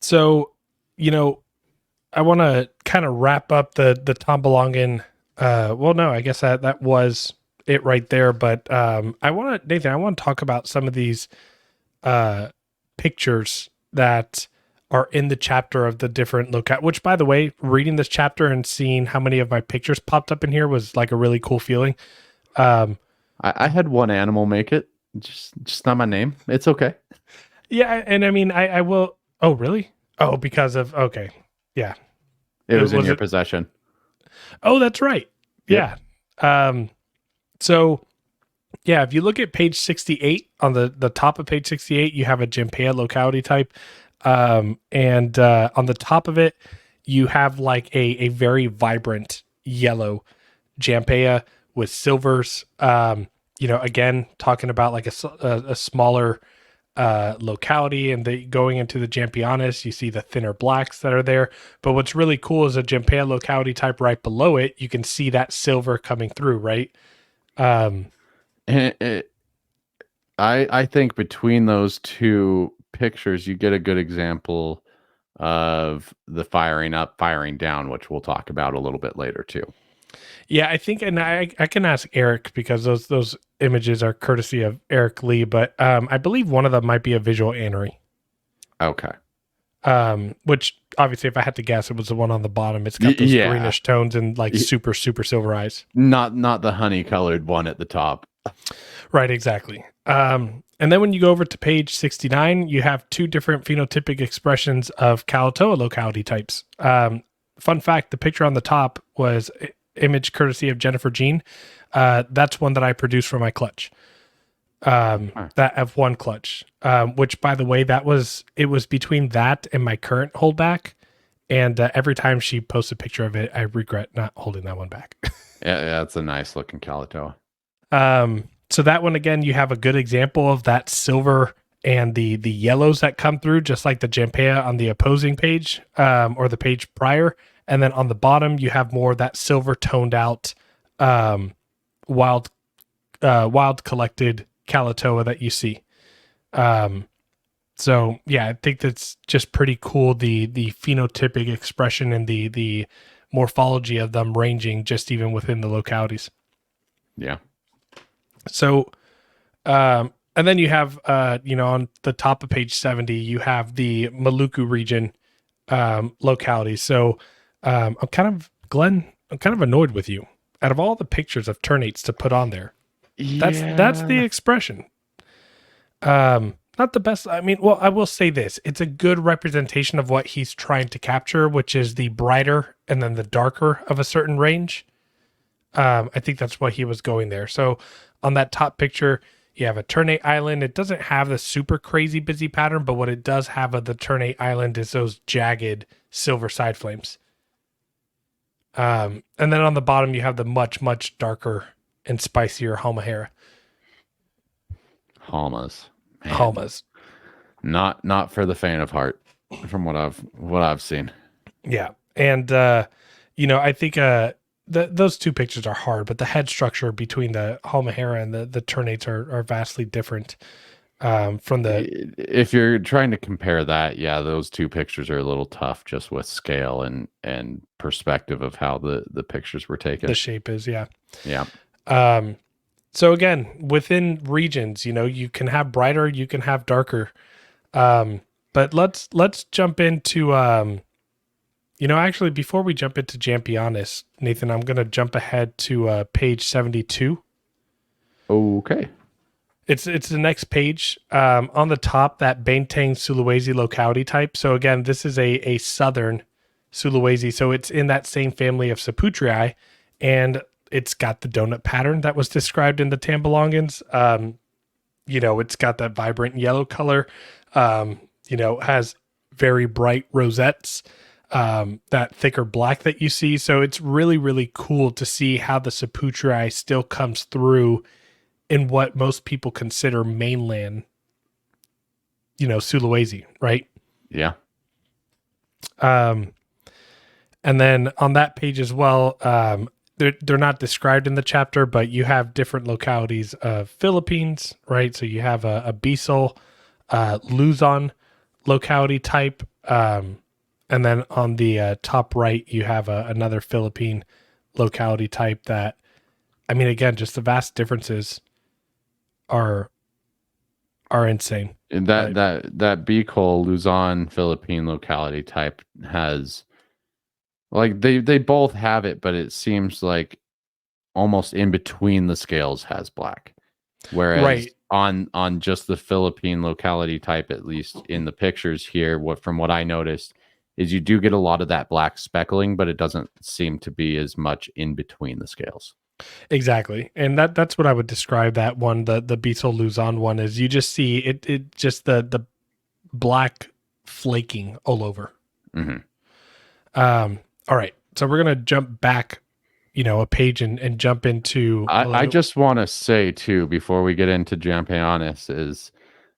So, I want to kind of wrap up the Tamboelongan. Well, no, I guess that was it right there. But Nathan, I want to talk about some of these pictures that are in the chapter of the different locale, which by the way, reading this chapter and seeing how many of my pictures popped up in here was like a really cool feeling. I had one animal make it, just not my name. It's okay. Yeah. And I mean, I will. Oh, really? Oh, because of, okay. Yeah. It was in your possession. Oh, that's right. Yep. Yeah. So yeah, if you look at page 68 on the top of page 68, you have a Jampea locality type. And on the top of it, you have like a very vibrant yellow Jampea with silvers. Again, talking about like a smaller locality, and going into the Jampionis, you see the thinner blacks that are there. But what's really cool is a Jampea locality type right below it. You can see that silver coming through, right? Um, And I think between those two pictures, you get a good example of the firing up, firing down, which we'll talk about a little bit later too. yeah, I think, and I can ask Eric because those images are courtesy of Eric Lee, but I believe one of them might be a visual anery. Okay. Which obviously, if I had to guess, it was the one on the bottom. It's got those Yeah. greenish tones and like super silver eyes. Not the honey colored one at the top. Right, exactly. And then when you go over to page 69, you have two different phenotypic expressions of Kalatoa locality types. Fun fact, the picture on the top was image courtesy of Jennifer Jean. That's one that I produced for my clutch. That F1 clutch, which by the way, it was between that and my current holdback. And every time she posts a picture of it, I regret not holding that one back. Yeah, it's a nice looking Kalatoa. So that one, again, you have a good example of that silver and the yellows that come through, just like the Jampea on the opposing page, or the page prior. And then on the bottom, you have more of that silver toned out, wild collected Kalatoa that you see. So yeah, I think that's just pretty cool. The phenotypic expression and the morphology of them ranging just even within the localities. Yeah. So, and then you have, on the top of page 70, you have the Maluku region localities. So, Glenn, I'm kind of annoyed with you. Out of all the pictures of ternates to put on there, that's the expression. Not the best. I mean, well, I will say this. It's a good representation of what he's trying to capture, which is the brighter and then the darker of a certain range. I think that's why he was going there. So on that top picture, you have a ternate island. It doesn't have the super crazy busy pattern, but what it does have of the ternate island is those jagged silver side flames. And then on the bottom, you have the much, much darker and spicier Halmahera. Halmas. Halmas. Not for the faint of heart, from what I've seen. Yeah. And I think those two pictures are hard, but the head structure between the Halmahera and the ternates are vastly different. From the If you're trying to compare that, yeah, those two pictures are a little tough just with scale and perspective of how the pictures were taken. The shape is, yeah. Yeah. So again, within regions, you can have brighter, you can have darker. But let's jump into actually before we jump into Jampionis, Nathan, I'm going to jump ahead to page 72. Okay. It's the next page. On the top, that Bentang Sulawesi locality type. So again, this is a southern Sulawesi. So it's in that same family of Saputri, and it's got the donut pattern that was described in the Tamboelongans. It's got that vibrant yellow color. Has very bright rosettes, that thicker black that you see. So it's really, really cool to see how the Saputri still comes through in what most people consider mainland, Sulawesi, right? Yeah. And then on that page as well, they're not described in the chapter, but you have different localities of Philippines, right? So you have a Bisol, Luzon locality type. And then on the top right, you have another Philippine locality type that, I mean, again, just the vast differences are insane. And that Bicol Luzon Philippine locality type has, like, they both have it, but it seems like almost in between the scales has black. Whereas Right. on just the Philippine locality type, at least in the pictures here, from what I noticed is you do get a lot of that black speckling, but it doesn't seem to be as much in between the scales. Exactly. And that's what I would describe that one, the Bisol Luzon one, is you just see it just the black flaking all over. Mm-hmm. All right. So we're going to jump back, a page and jump into. I just want to say too, before we get into Jampionis, is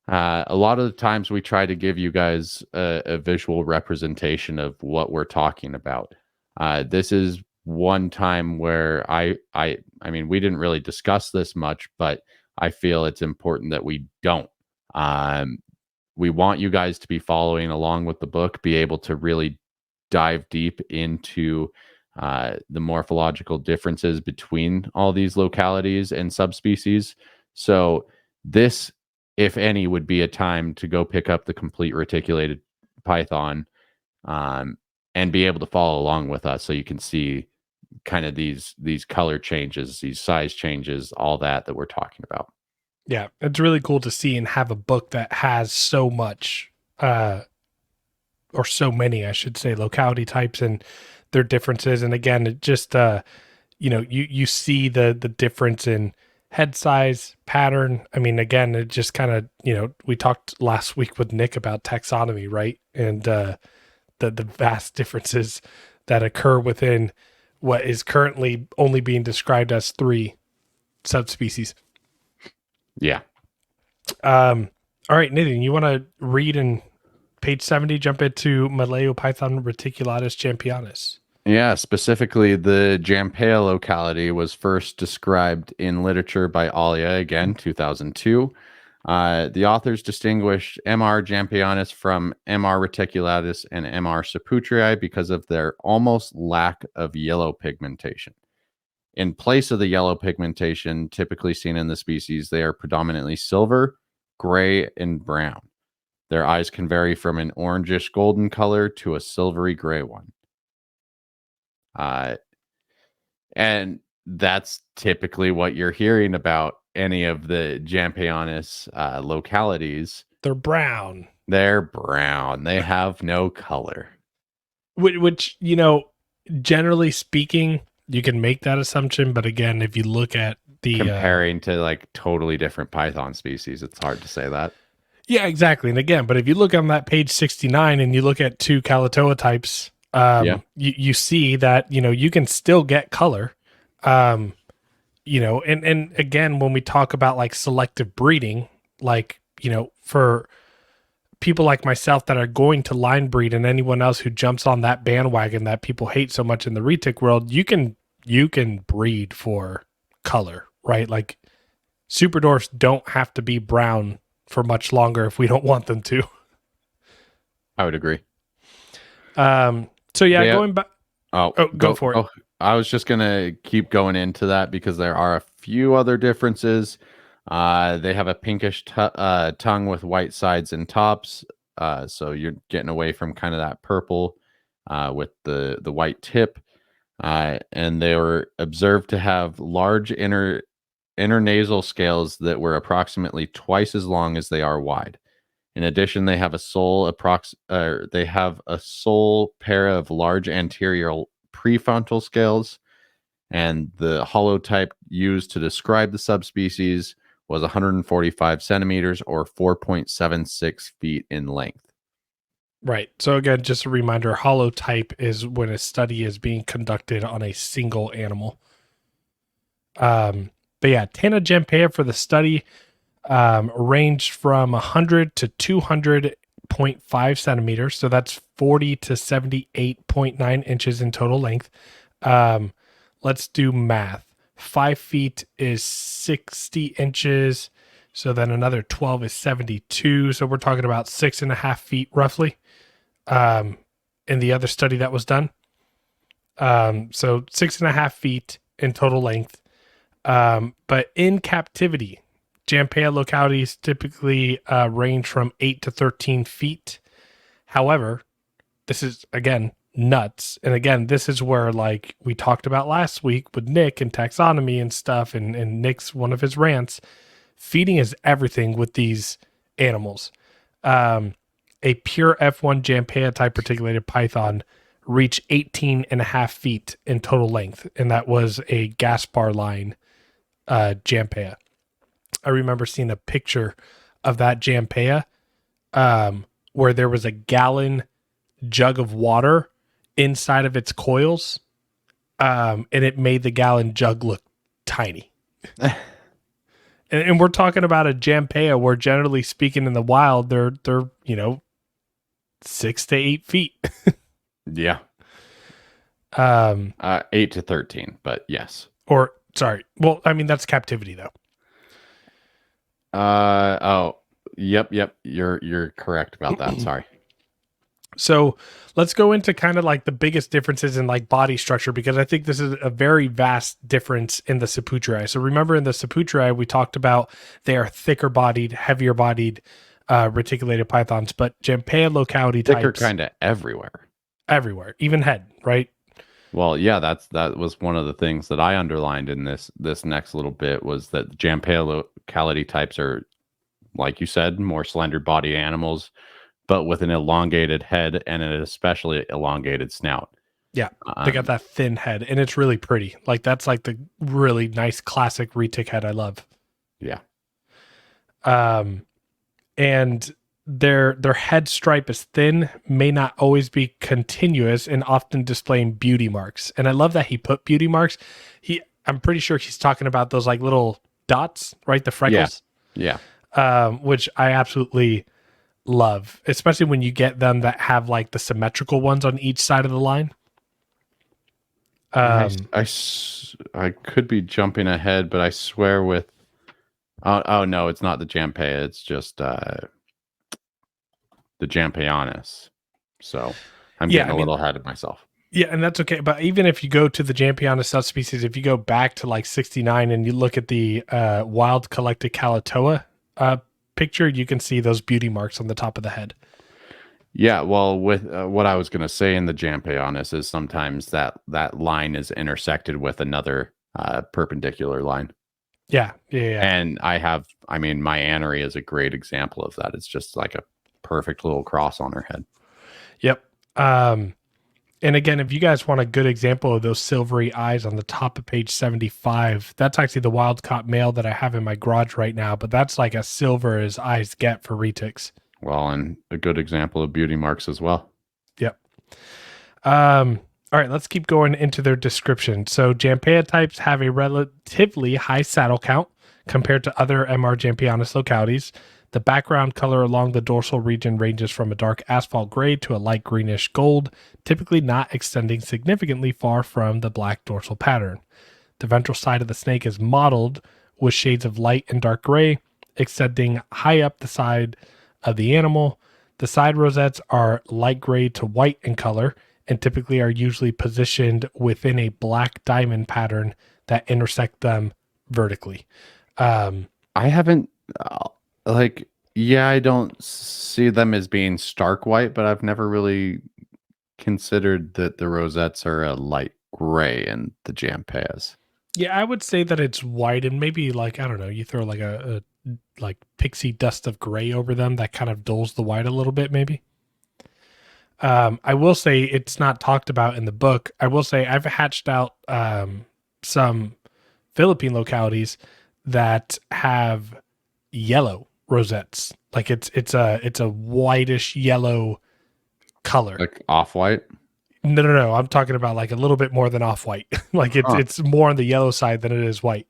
A lot of the times we try to give you guys a visual representation of what we're talking about. This is one time where I mean, we didn't really discuss this much, but I feel it's important that we don't. Um, we want you guys to be following along with the book, be able to really dive deep into the morphological differences between all these localities and subspecies. So this, if any, would be a time to go pick up the complete reticulated python, um, and be able to follow along with us, so you can see kind of these color changes, these size changes, all that we're talking about. Yeah, it's really cool to see and have a book that has so much, or so many, I should say, locality types and their differences. And again, it just, you see the difference in head size, pattern. I mean, again, it just kind of, we talked last week with Nick about taxonomy, right? And the vast differences that occur within what is currently only being described as 3 subspecies. Yeah. All right, Nathan, you want to read in page 70, jump into Malaeopython reticulatus championus. Yeah, specifically the Jampea locality was first described in literature by Alia, again, 2002. The authors distinguished MR Jampionus from MR reticulatus and MR Saputri because of their almost lack of yellow pigmentation. In place of the yellow pigmentation typically seen in the species, they are predominantly silver, gray, and brown. Their eyes can vary from an orangish golden color to a silvery gray one. And that's typically what you're hearing about any of the Jampionus localities. They're brown. They're brown. They have no color. Which, generally speaking, you can make that assumption. But again, if you look at the comparing to like totally different python species, it's hard to say that. Yeah, exactly. And again, but if you look on that page 69 and you look at 2 Calatoa types, you see that, you can still get color. And again, when we talk about like selective breeding, like, for people like myself that are going to line breed and anyone else who jumps on that bandwagon that people hate so much in the retic world, you can breed for color, right? Like super dwarfs don't have to be brown for much longer if we don't want them to. I would agree. So yeah, going back. Go for it. I was just gonna keep going into that because there are a few other differences. They have a pinkish tongue with white sides and tops. So you're getting away from kind of that purple with the white tip. And they were observed to have large internasal scales that were approximately twice as long as they are wide. In addition, they have a sole pair of large anterior prefrontal scales, and the holotype used to describe the subspecies was 145 centimeters or 4.76 feet in length. Right. So again, just a reminder, holotype is when a study is being conducted on a single animal. But yeah, Tana Jampea for the study ranged from 100 to 200.5 centimeters. So that's 40 to 78.9 inches in total length. Let's do math. 5 feet is 60 inches. So then another 12 is 72. So we're talking about 6.5 feet roughly. In the other study that was done. So 6.5 feet in total length. But in captivity, Jampea localities typically range from 8 to 13 feet. However, this is, again, nuts. And again, this is where, like we talked about last week with Nick and taxonomy and stuff, and Nick's one of his rants, feeding is everything with these animals. A pure F1 Jampea type reticulated python reached 18.5 feet in total length, and that was a Gaspar line Jampea. I remember seeing a picture of that Jampea where there was a gallon jug of water inside of its coils, and it made the gallon jug look tiny. And we're talking about a Jampea where generally speaking in the wild, they're 6 to 8 feet. Yeah. 8 to 13, but yes. Or sorry. Well, I mean, that's captivity though. Oh, yep. You're correct about that. Sorry. So let's go into kind of like the biggest differences in like body structure, because I think this is a very vast difference in the Saputri. So remember in the Saputri, we talked about they are thicker bodied, heavier bodied, reticulated pythons, but Jampea locality Thicker types kind of everywhere, even head, right? Well, yeah, that was one of the things that I underlined in this next little bit was that Jampea locality types are, like you said, more slender bodied animals, but with an elongated head and an especially elongated snout. Yeah, they got that thin head, and it's really pretty. Like that's like the really nice classic retic head I love. Yeah. And their head stripe is thin, may not always be continuous, and often displaying beauty marks. And I love that he put beauty marks. I'm pretty sure he's talking about those like little dots, right? The freckles. Yeah. Which I absolutely love, especially when you get them that have like the symmetrical ones on each side of the line. I could be jumping ahead, but I swear with oh no, it's not the Jampea, it's just the Jampeonis. So I'm getting a little ahead of myself. Yeah, and that's okay. But even if you go to the Jampeonis subspecies, if you go back to like 69 and you look at the wild collected Kalatoa picture, you can see those beauty marks on the top of the head. Yeah, well, with what I was going to say in the Jampeonis is sometimes that line is intersected with another perpendicular line. Yeah. And I mean, my Anery is a great example of that. It's just like a perfect little cross on her head. Yep. And again, if you guys want a good example of those silvery eyes on the top of page 75, that's actually the wild caught male that I have in my garage right now, but that's like as silver as eyes get for retics. Well, and a good example of beauty marks as well. Yep. All right, let's keep going into their description. So Jampea types have a relatively high saddle count compared to other MR Jampeonis localities. The background color along the dorsal region ranges from a dark asphalt gray to a light greenish gold, typically not extending significantly far from the black dorsal pattern. The ventral side of the snake is mottled with shades of light and dark gray, extending high up the side of the animal. The side rosettes are light gray to white in color and typically are usually positioned within a black diamond pattern that intersect them vertically. I haven't I don't see them as being stark white, but I've never really considered that the rosettes are a light gray in the Jampeas. Yeah, I would say that it's white and maybe like, I don't know, you throw like a like pixie dust of gray over them that kind of dulls the white a little bit maybe. I will say it's not talked about in the book. I will say I've hatched out some Philippine localities that have yellow rosettes. Like it's a whitish yellow color. Like off-white? No. I'm talking about like a little bit more than off-white. Like it's more on the yellow side than it is white.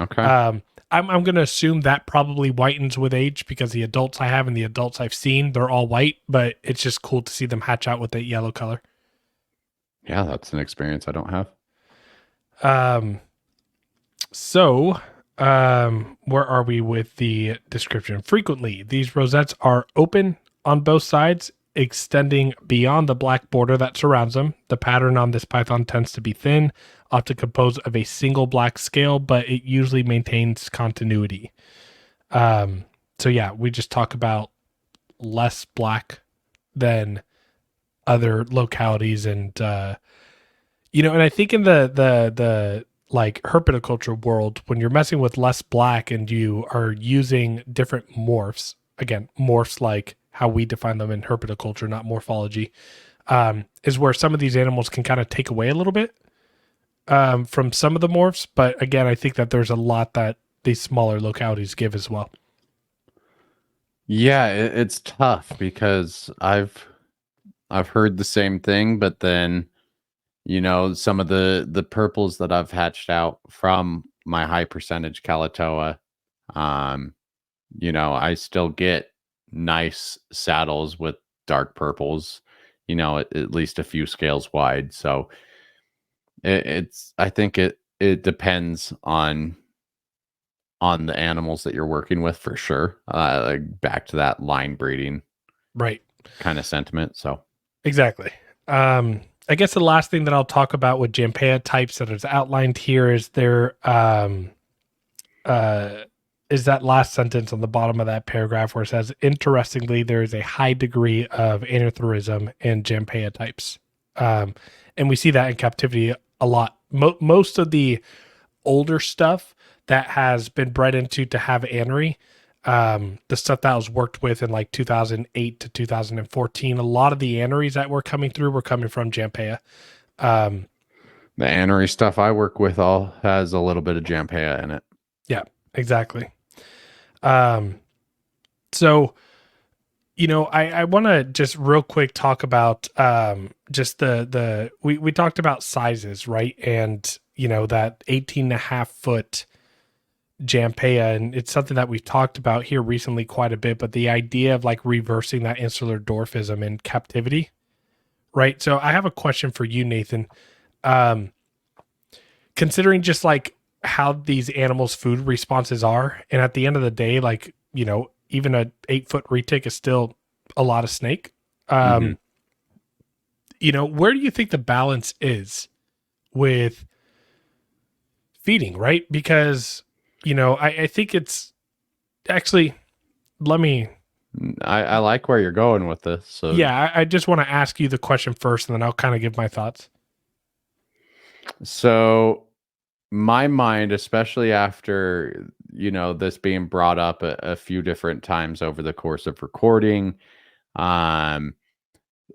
Okay. I'm going to assume that probably whitens with age because the adults I have and the adults I've seen, they're all white, but it's just cool to see them hatch out with that yellow color. Yeah, that's an experience I don't have. Where are we with the description? Frequently, these rosettes are open on both sides, extending beyond the black border that surrounds them. The pattern on this python tends to be thin, often composed of a single black scale, but it usually maintains continuity. So yeah, we just talk about less black than other localities, and and I think in the like herpetoculture world, when you're messing with less black and you are using different morphs, again, morphs like how we define them in herpetoculture, not morphology, is where some of these animals can kind of take away a little bit from some of the morphs. But again, I think that there's a lot that these smaller localities give as well. Yeah, it's tough because I've heard the same thing, but then some of the purples that I've hatched out from my high percentage Kalatoa, Um, I still get nice saddles with dark purples, at least a few scales wide. So I think it depends on the animals that you're working with for sure. Like back to that line breeding Right. kind of sentiment. So Exactly. I guess the last thing that I'll talk about with Jampea types that is outlined here is uh, is that last sentence on the bottom of that paragraph where it says, interestingly, there is a high degree of aneuplorism in Jampea types. And we see that in captivity a lot. Most of the older stuff that has been bred into to have anery, the stuff that was worked with in like 2008 to 2014, a lot of the aneries that were coming through were coming from Jampea. Um, the anery stuff I work with all has a little bit of Jampea in it. yeah, exactly. Um, so, I want to just real quick talk about just we talked about sizes, right? And, that 18 and a half foot Jampea, and it's something that we've talked about here recently quite a bit, but the idea of like reversing that insular dwarfism in captivity, right? So I have a question for you, Nathan. Um, Considering just like how these animals' food responses are, and at the end of the day, like, even a 8-foot retic is still a lot of snake. Hmm. Um, where do you think the balance is with feeding, right? Because, I think it's actually, let me, I like where you're going with this. So, yeah, I just want to ask you the question first, and then I'll kind of give my thoughts. so my mind, especially after, this being brought up a few different times over the course of recording, um,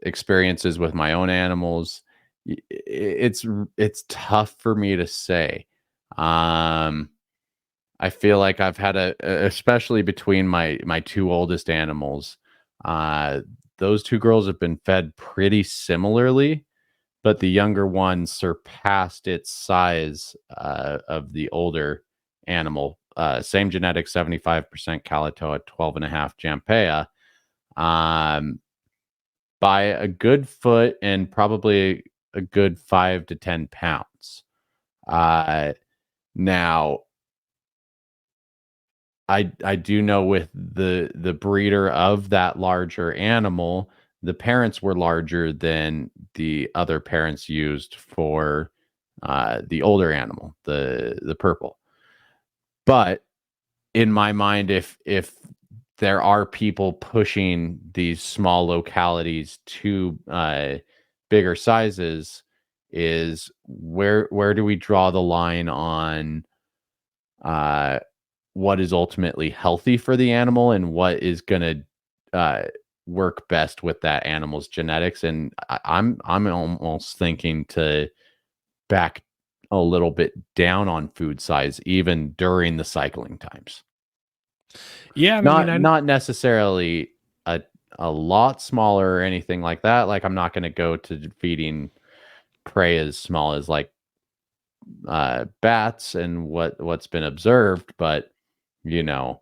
experiences with my own animals, it's tough for me to say. Um, I feel like I've had especially between my two oldest animals, uh, those two girls have been fed pretty similarly, but the younger one surpassed its size of the older animal. Same genetic, 75% Calato at 12 and a half Jampea, um, by a good foot and probably a good 5 to 10 pounds. Uh, Now, I do know with the breeder of that larger animal, the parents were larger than the other parents used for the older animal, the purple. But in my mind, if there are people pushing these small localities to bigger sizes, is where do we draw the line on uh, what is ultimately healthy for the animal and what is going to work best with that animal's genetics? And I'm almost thinking to back a little bit down on food size even during the cycling times. Yeah, and I mean, Not necessarily a a lot smaller or anything like that. Like I'm not going to go to feeding prey as small as like bats and what's been observed, but you know,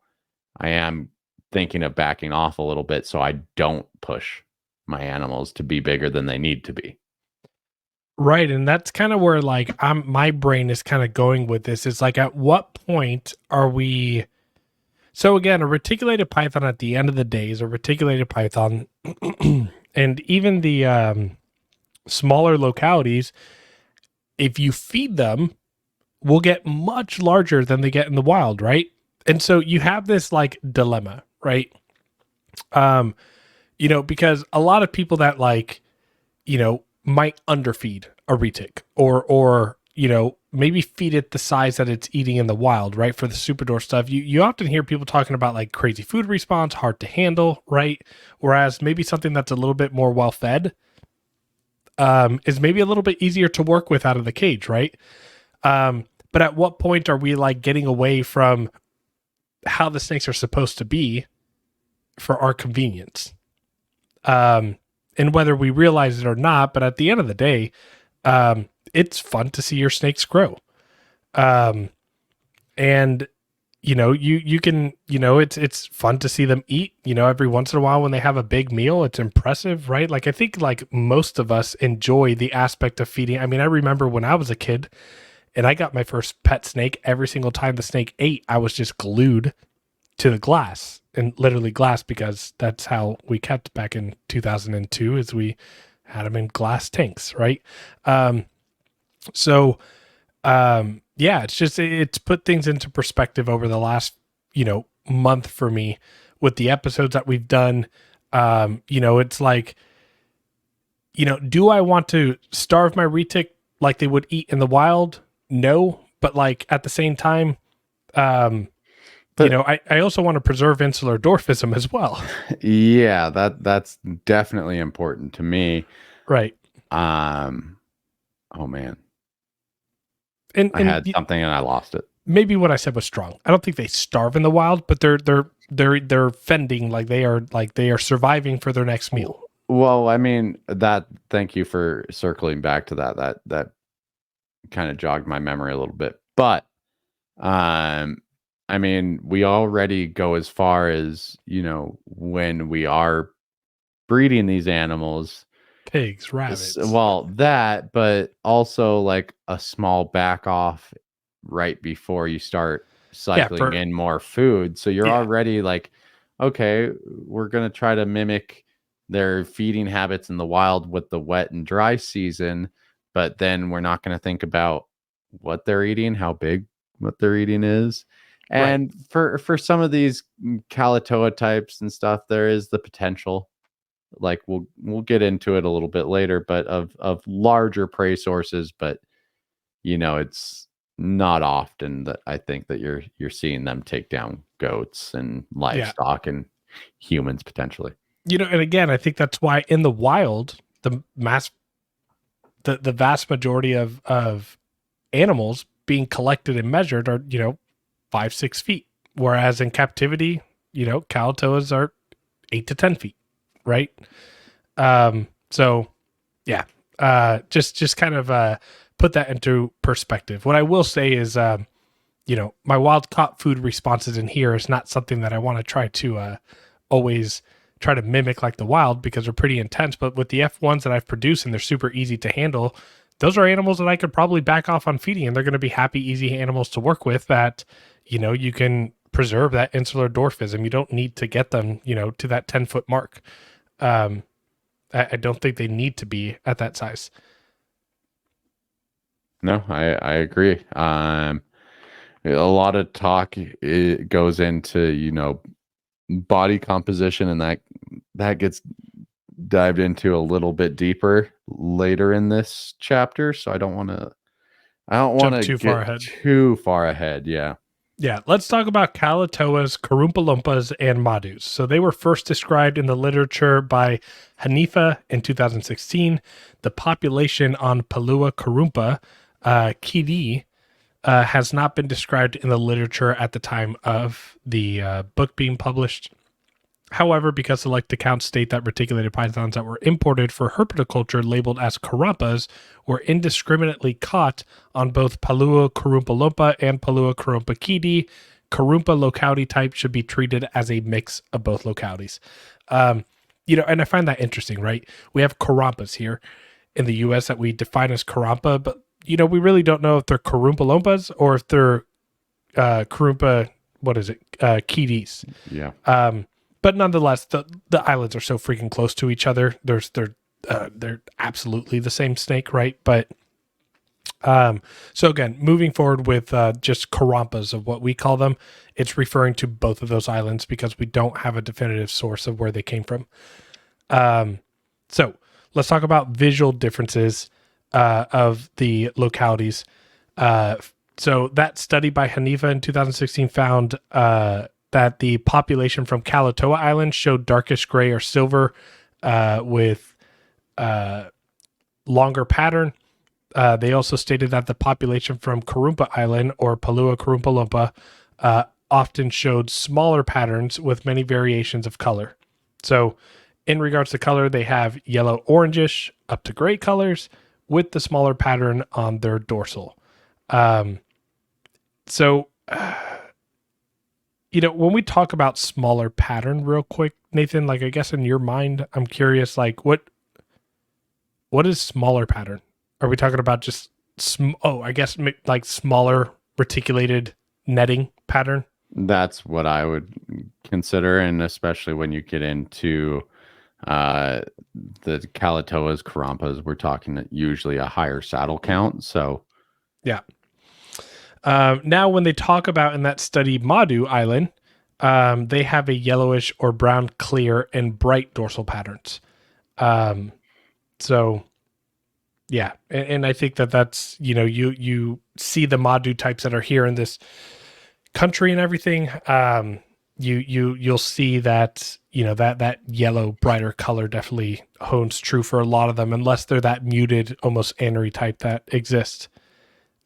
I am thinking of backing off a little bit so I don't push my animals to be bigger than they need to be. right, and that's kind of where like my brain is kind of going with this. It's like, at what point are we? So again, a reticulated python at the end of the day is a reticulated python, and even the smaller localities, if you feed them, will get much larger than they get in the wild, right? And so you have this like dilemma, right? Um, because a lot of people that like, might underfeed a retic, or maybe feed it the size that it's eating in the wild, right? For the superdor stuff, you often hear people talking about like crazy food response, hard to handle, right? Whereas maybe something that's a little bit more well fed is maybe a little bit easier to work with out of the cage, right? But at what point are we like getting away from how the snakes are supposed to be for our convenience? And whether we realize it or not, but at the end of the day, it's fun to see your snakes grow. And you can, it's fun to see them eat, every once in a while when they have a big meal. It's impressive, right? Like I think like most of us enjoy the aspect of feeding. I mean, I remember when I was a kid and I got my first pet snake, every single time the snake ate, I was just glued to the glass, and literally glass, because that's how we kept back in 2002, is we had them in glass tanks, right? Um, so yeah, it's put things into perspective over the last, month for me with the episodes that we've done. It's like, do I want to starve my retic like they would eat in the wild? No, but like at the same time, um, But I also want to preserve insular dwarfism as well. yeah, that's definitely important to me. Right. Um, oh man, And I had something and I lost it. maybe what I said was strong. I don't think they starve in the wild, but they're fending, like they are surviving for their next meal. Well, I mean that. Thank you for circling back to that. That kind of jogged my memory a little bit. But um, I mean, we already go as far as when we are breeding these animals. Pigs, rabbits. Well, that, but also like a small back off right before you start Yeah, cycling in more food. So you're yeah, already like, okay, we're going to try to mimic their feeding habits in the wild with the wet and dry season, but then we're not going to think about what they're eating, how big what they're eating is. right. And for some of these Calatoa types and stuff, there is the potential, like we'll get into it a little bit later, but of larger prey sources. But it's not often that I think that you're seeing them take down goats and Yeah. livestock and humans potentially. And again, I think that's why in the wild, the vast majority of animals being collected and measured are, 5-6 feet. Whereas in captivity, calatoas are 8 to 10 feet, right? So yeah, just kind of put that into perspective. What I will say is, my wild caught food responses in here is not something that I want to try to always try to mimic like the wild, because they're pretty intense. But with the F1s that I've produced, and they're super easy to handle, those are animals that I could probably back off on feeding, and they're going to be happy, easy animals to work with that, you can preserve that insular dwarfism. You don't need to get them, to that 10-foot mark. I don't think they need to be at that size. No, I agree. A lot of talk it goes into body composition, and that gets dived into a little bit deeper later in this chapter. So I don't want Jump to too far get ahead. too far ahead. Yeah. Yeah, let's talk about Calatoas, Karumpalumpas, and Madus. So they were first described in the literature by Hanifa in 2016. The population on Palua Karumpa, Kidi, has not been described in the literature at the time of the book being published. However, because select accounts state that reticulated pythons that were imported for herpetoculture labeled as karampas were indiscriminately caught on both Palua Karumpalumpa and Palua Karumpa Kidi, Karumpa locality type should be treated as a mix of both localities. And I find that interesting, right? We have karampas here in the US that we define as karampa, but, we really don't know if they're Karumpalumpas or if they're Karumpa, what is it, Kidis. Yeah. But nonetheless, the islands are so freaking close to each other. They're absolutely the same snake, right? But so again, moving forward with just karampas of what we call them, it's referring to both of those islands because we don't have a definitive source of where they came from. So let's talk about visual differences of the localities. So that study by Hanifa in 2016 found that the population from Kalatoa Island showed darkish gray or silver with longer pattern. They also stated that the population from Karumpa Island or Palua Karumpalumpa often showed smaller patterns with many variations of color. So in regards to color, they have yellow orangish up to gray colors with the smaller pattern on their dorsal. So when we talk about smaller pattern real quick, Nathan, like I guess in your mind, I'm curious, like what is smaller pattern? Are we talking about just I guess like smaller reticulated netting pattern? That's what I would consider, and especially when you get into uh, the Kalatoas, Karampas, we're talking usually a higher saddle count. So Yeah. Now, when they talk about in that study Madu Island, they have a yellowish or brown clear and bright dorsal patterns. Um, so yeah, and I think that's you see the Madu types that are here in this country and everything. You'll see that that yellow brighter color definitely holds true for a lot of them, unless they're that muted, almost anery type that exists.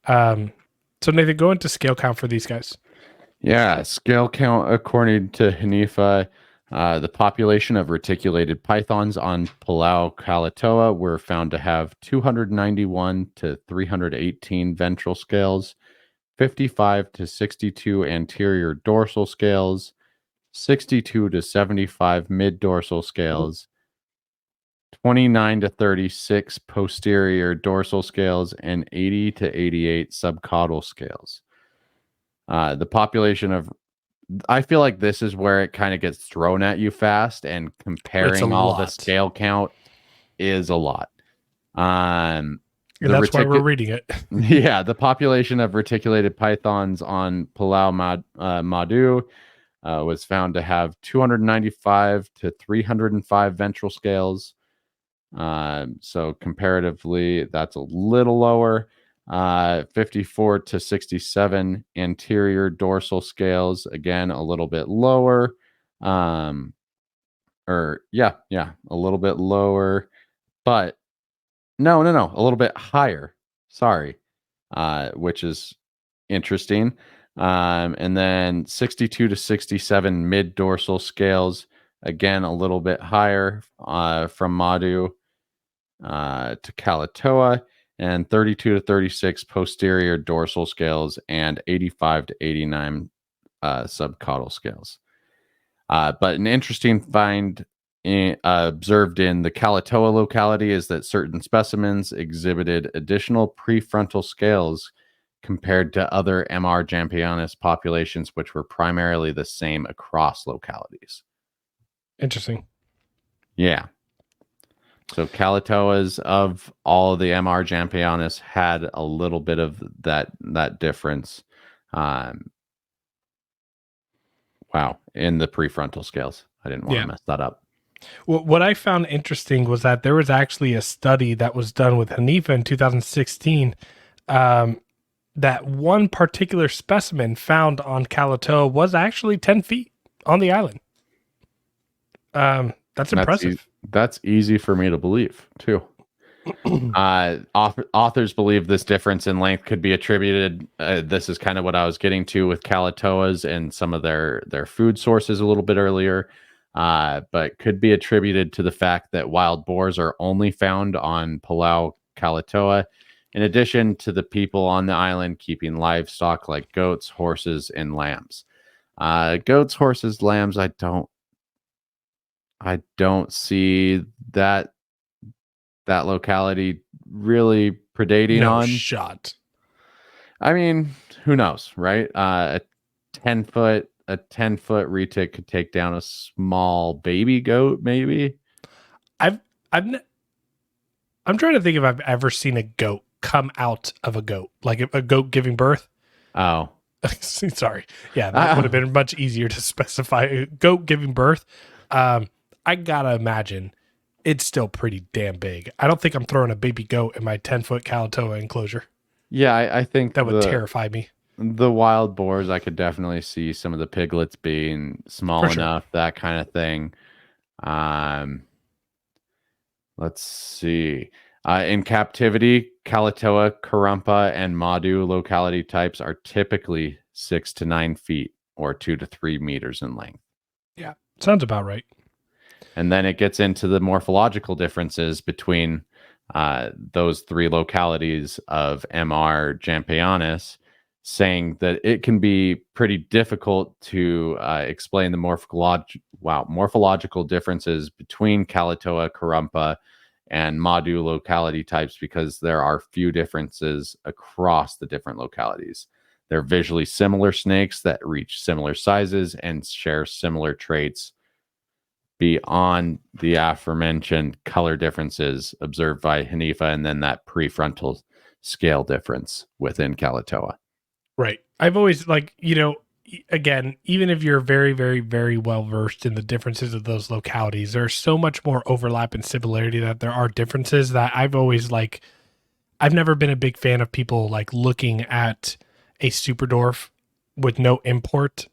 So Nathan, go into scale count for these guys. yeah, scale count according to Hanifa, the population of reticulated pythons on Palau Kalatoa were found to have 291 to 318 ventral scales, 55 to 62 anterior dorsal scales, 62 to 75 mid dorsal scales, 29 to 36 posterior dorsal scales, and 80 to 88 subcaudal scales. The population of, I feel like this is where it kind of gets thrown at you fast, and It's a comparing all the lot. scale count is a lot. And that's why we're reading it. Yeah, the population of reticulated pythons on Palau Madu was found to have 295 to 305 ventral scales. So comparatively, that's a little lower. 54 to 67 anterior dorsal scales, again, a little bit lower. Or yeah, a little bit lower, but no, a little bit higher. Sorry, which is interesting. And then 62 to 67 mid dorsal scales, again, a little bit higher from Madu to Kalatoa, and 32 to 36 posterior dorsal scales, and 85 to 89 subcaudal scales. But an interesting find observed in the Kalatoa locality is that certain specimens exhibited additional prefrontal scales compared to other MR jampianus populations, which were primarily the same across localities. Interesting. Yeah. So Kalatoas of all of the MR jampianus had a little bit of that difference. Wow, in the prefrontal scales. I didn't want to mess that up. Well, what I found interesting was that there was actually a study that was done with Hanifa in 2016. That one particular specimen found on Kalatoa was actually 10 feet on the island. That's impressive. That's easy for me to believe, too. Authors believe this difference in length could be attributed. This is kind of what I was getting to with Kalatoas and some of their food sources a little bit earlier, but could be attributed to the fact that wild boars are only found on Palau Kalatoa, in addition to the people on the island keeping livestock like goats, horses, and lambs. Goats, horses, lambs, I don't see that locality really predating no on. shot. I mean, who knows, right? A 10-foot retic could take down a small baby goat, maybe. I'm trying to think if I've ever seen a goat come out of a goat, like a goat giving birth. Oh, sorry. Yeah, that would have been much easier to specify. A goat giving birth. I gotta imagine it's still pretty damn big. I don't think I'm throwing a baby goat in my 10-foot Kalatoa enclosure. Yeah, I think that would terrify me. The wild boars, I could definitely see some of the piglets being small enough, that kind of thing. Let's see. In captivity, Kalatoa, Karumpa, and Madu locality types are typically 6 to 9 feet or 2 to 3 meters in length. Yeah, sounds about right. And then it gets into the morphological differences between those three localities of MR jampianus. saying that it can be pretty difficult to explain the morphological differences between Calatoa, Karumpa, and Madu locality types because there are few differences across the different localities. They're visually similar snakes that reach similar sizes and share similar traits beyond the aforementioned color differences observed by Hanifa and then that prefrontal scale difference within Calatoa. Right. I've always again, even if you're very, very, very well versed in the differences of those localities, there's so much more overlap and similarity that there are differences that I've never been a big fan of people like looking at a superdwarf with no import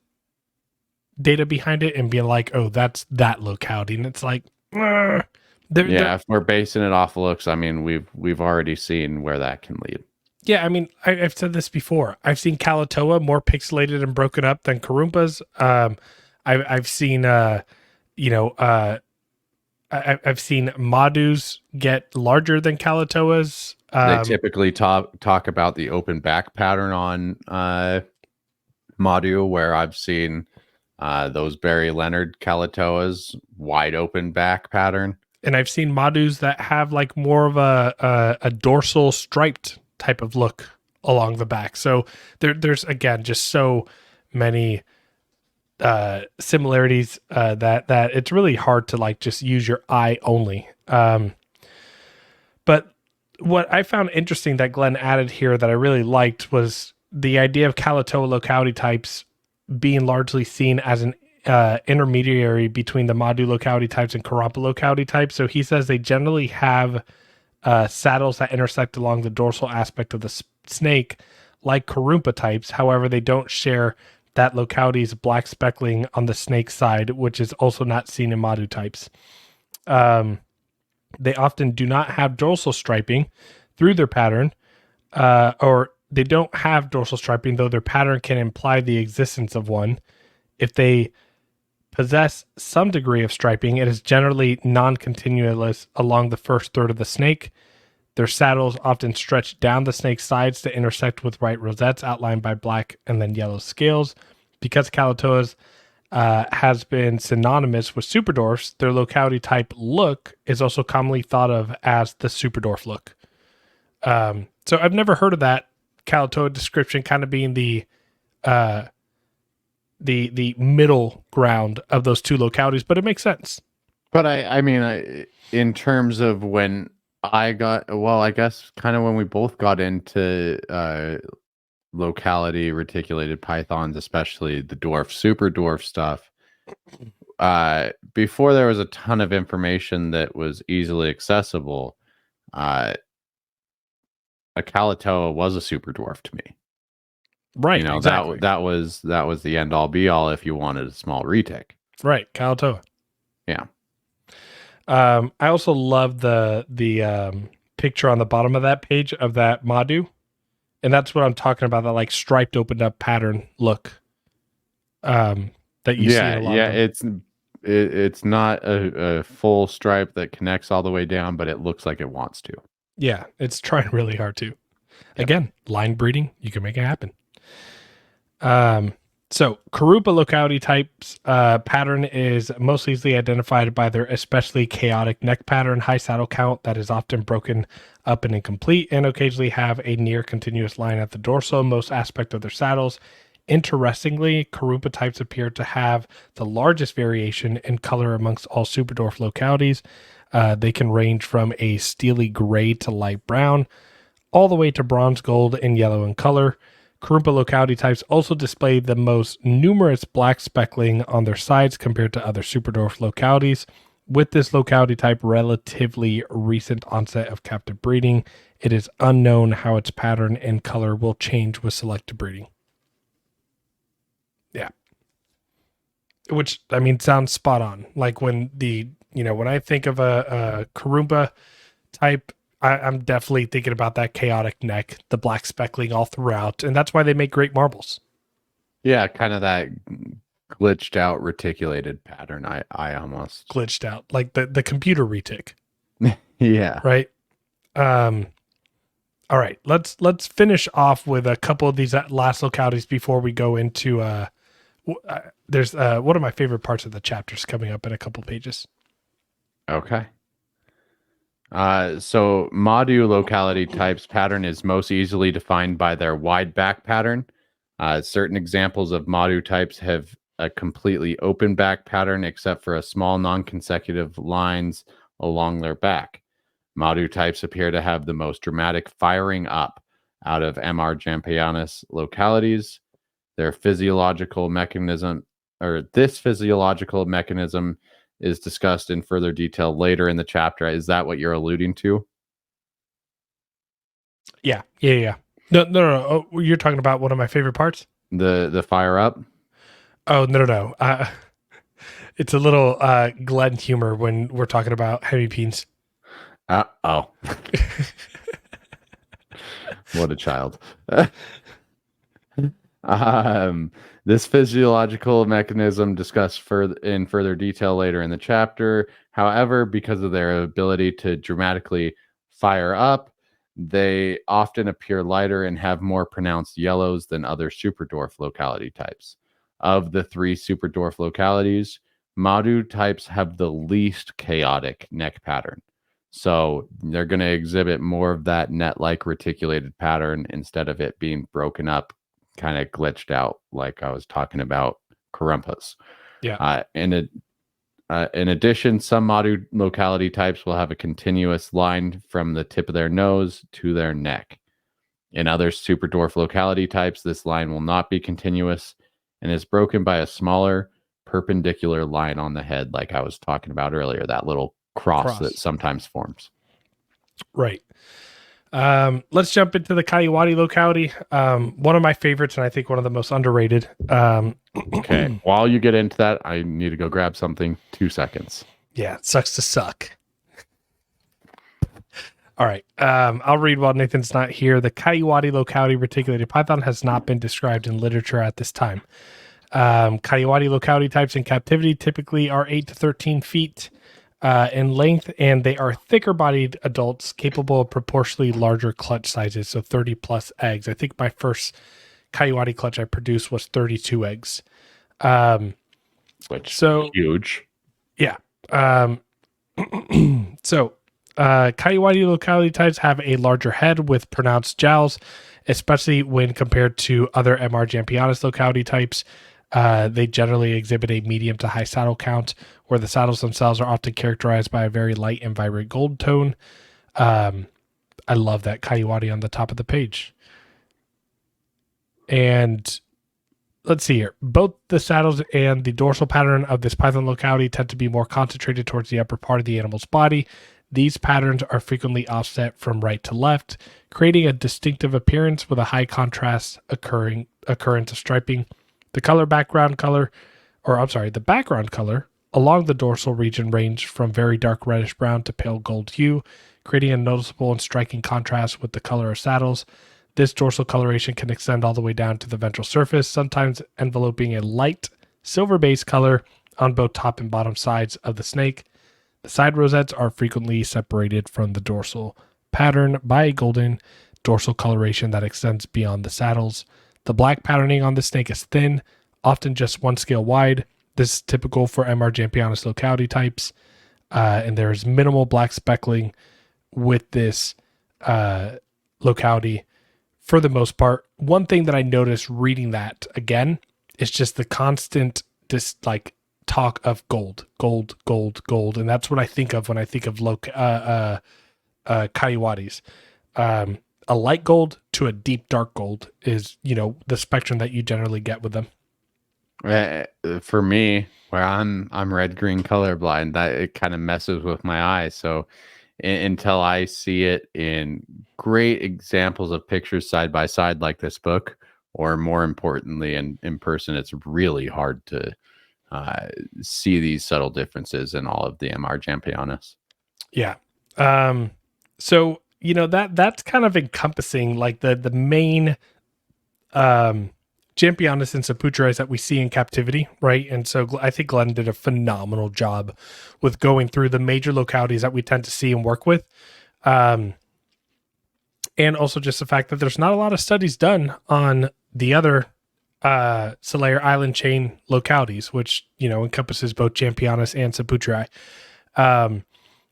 data behind it and being like, oh, that's that locality. And it's like, if we're basing it off looks, I mean, we've already seen where that can lead. Yeah, I mean, I've said this before. I've seen Calatoa more pixelated and broken up than Karumpa's. I've seen, I've seen Madus get larger than Calatoas. They typically talk about the open back pattern on Madu, where I've seen those Barry Leonard Calatoas wide open back pattern, and I've seen Madus that have like more of a dorsal striped type of look along the back. So there's again just so many similarities that it's really hard to like just use your eye only. But what I found interesting that Glen added here that I really liked was the idea of Calatoa locality types being largely seen as an intermediary between the Madu locality types and Karumpa locality types. So he says they generally have saddles that intersect along the dorsal aspect of the snake, like Karumpa types. However, they don't share that locality's black speckling on the snake side, which is also not seen in Madu types. They often do not have dorsal striping through their pattern, or they don't have dorsal striping, though their pattern can imply the existence of one. If they possess some degree of striping, it is generally non-continuous along the first third of the snake. Their saddles often stretch down the snake's sides to intersect with white rosettes outlined by black and then yellow scales. Because Calatoas has been synonymous with superdwarfs, their locality type look is also commonly thought of as the superdwarf look. So I've never heard of that Calatoa description kind of being the middle ground of those two localities, but it makes sense. But I mean, in terms of when I guess kind of when we both got into locality reticulated pythons, especially the super dwarf stuff, before there was a ton of information that was easily accessible, a Calatoa was a super dwarf to me. Right. You know, exactly. that was the end all be all if you wanted a small retic. Right. Calatoa. Yeah. I also love the picture on the bottom of that page of that Madu. And that's what I'm talking about, that like striped opened up pattern look. That you see in a lot of them. It's not a full stripe that connects all the way down, but it looks like it wants to. Yeah, it's trying really hard to. Yep. Again, line breeding, you can make it happen. So Karumpa locality types pattern is most easily identified by their especially chaotic neck pattern, high saddle count that is often broken up and incomplete, and occasionally have a near continuous line at the dorsal most aspect of their saddles. Interestingly, Karumpa types appear to have the largest variation in color amongst all superdwarf localities. They can range from a steely gray to light brown, all the way to bronze, gold, and yellow in color. Karumpa locality types also display the most numerous black speckling on their sides compared to other superdwarf localities. With this locality type relatively recent onset of captive breeding, it is unknown how its pattern and color will change with selective breeding. Yeah. Which, I mean, sounds spot on. Like when when I think of a Karumpa type, I'm definitely thinking about that chaotic neck, the black speckling all throughout, and that's why they make great marbles. Yeah, kind of that glitched out reticulated pattern. I almost glitched out, like the computer retic. Yeah. Right. All right, let's finish off with a couple of these last localities before we go into there's one of my favorite parts of the chapters coming up in a couple pages. Okay. So Madu locality types pattern is most easily defined by their wide back pattern. Certain examples of Madu types have a completely open back pattern, except for a small non-consecutive lines along their back. Madu types appear to have the most dramatic firing up out of MR Jampianus localities. Their physiological mechanism, or this physiological mechanism, is discussed in further detail later in the chapter. Is that what you're alluding to? Yeah. No. Oh, you're talking about one of my favorite parts. The fire up? Oh no. It's a little Glen humor when we're talking about hemipenes. Oh, what a child. Um, this physiological mechanism discussed in further detail later in the chapter. However, because of their ability to dramatically fire up, they often appear lighter and have more pronounced yellows than other superdwarf locality types. Of the three superdwarf localities, Madu types have the least chaotic neck pattern. So they're going to exhibit more of that net-like reticulated pattern instead of it being broken up, kind of glitched out, like I was talking about Corumpas. Yeah. In addition, some Madu locality types will have a continuous line from the tip of their nose to their neck. In other superdwarf locality types, this line will not be continuous and is broken by a smaller perpendicular line on the head, like I was talking about earlier, that little cross that sometimes forms. Right. Let's jump into the Kaiw locality. One of my favorites, and I think one of the most underrated. Okay. While you get into that, I need to go grab something. 2 seconds. Yeah, it sucks to suck. All right. I'll read while Nathan's not here. The Kaiw locality reticulated python has not been described in literature at this time. Kaiw locality types in captivity typically are 8 to 13 feet in length, and they are thicker bodied adults capable of proportionally larger clutch sizes, so 30 plus eggs. I think my first Kaiw clutch I produced was 32 eggs. Which so huge. Yeah. So Kaiw locality types have a larger head with pronounced jowls, especially when compared to other MR Jampianus locality types. They generally exhibit a medium to high saddle count, where the saddles themselves are often characterized by a very light and vibrant gold tone. I love that Kaiw on the top of the page. And let's see here. Both the saddles and the dorsal pattern of this python locality tend to be more concentrated towards the upper part of the animal's body. These patterns are frequently offset from right to left, creating a distinctive appearance with a high contrast occurrence of striping. The background color along the dorsal region range from very dark reddish brown to pale gold hue, creating a noticeable and striking contrast with the color of saddles. This dorsal coloration can extend all the way down to the ventral surface, sometimes enveloping a light silver-based color on both top and bottom sides of the snake. The side rosettes are frequently separated from the dorsal pattern by a golden dorsal coloration that extends beyond the saddles. The black patterning on the snake is thin, often just one scale wide. This is typical for MR Jampianus locality types, and there is minimal black speckling with this locality for the most part. One thing that I noticed reading that again is just the constant talk of gold, and that's what I think of when I think of Kaiwadis. A light gold to a deep dark gold is, the spectrum that you generally get with them. For me, where I'm red green colorblind, that it kind of messes with my eyes. So until I see it in great examples of pictures side by side, like this book, or more importantly, in person, it's really hard to see these subtle differences in all of the MR Jampianus. Yeah. So that's kind of encompassing like the main Jampianus and Saputri that we see in captivity, right? And so I think Glen did a phenomenal job with going through the major localities that we tend to see and work with. And also just the fact that there's not a lot of studies done on the other Solaire Island chain localities, which, encompasses both Championus and Saputri.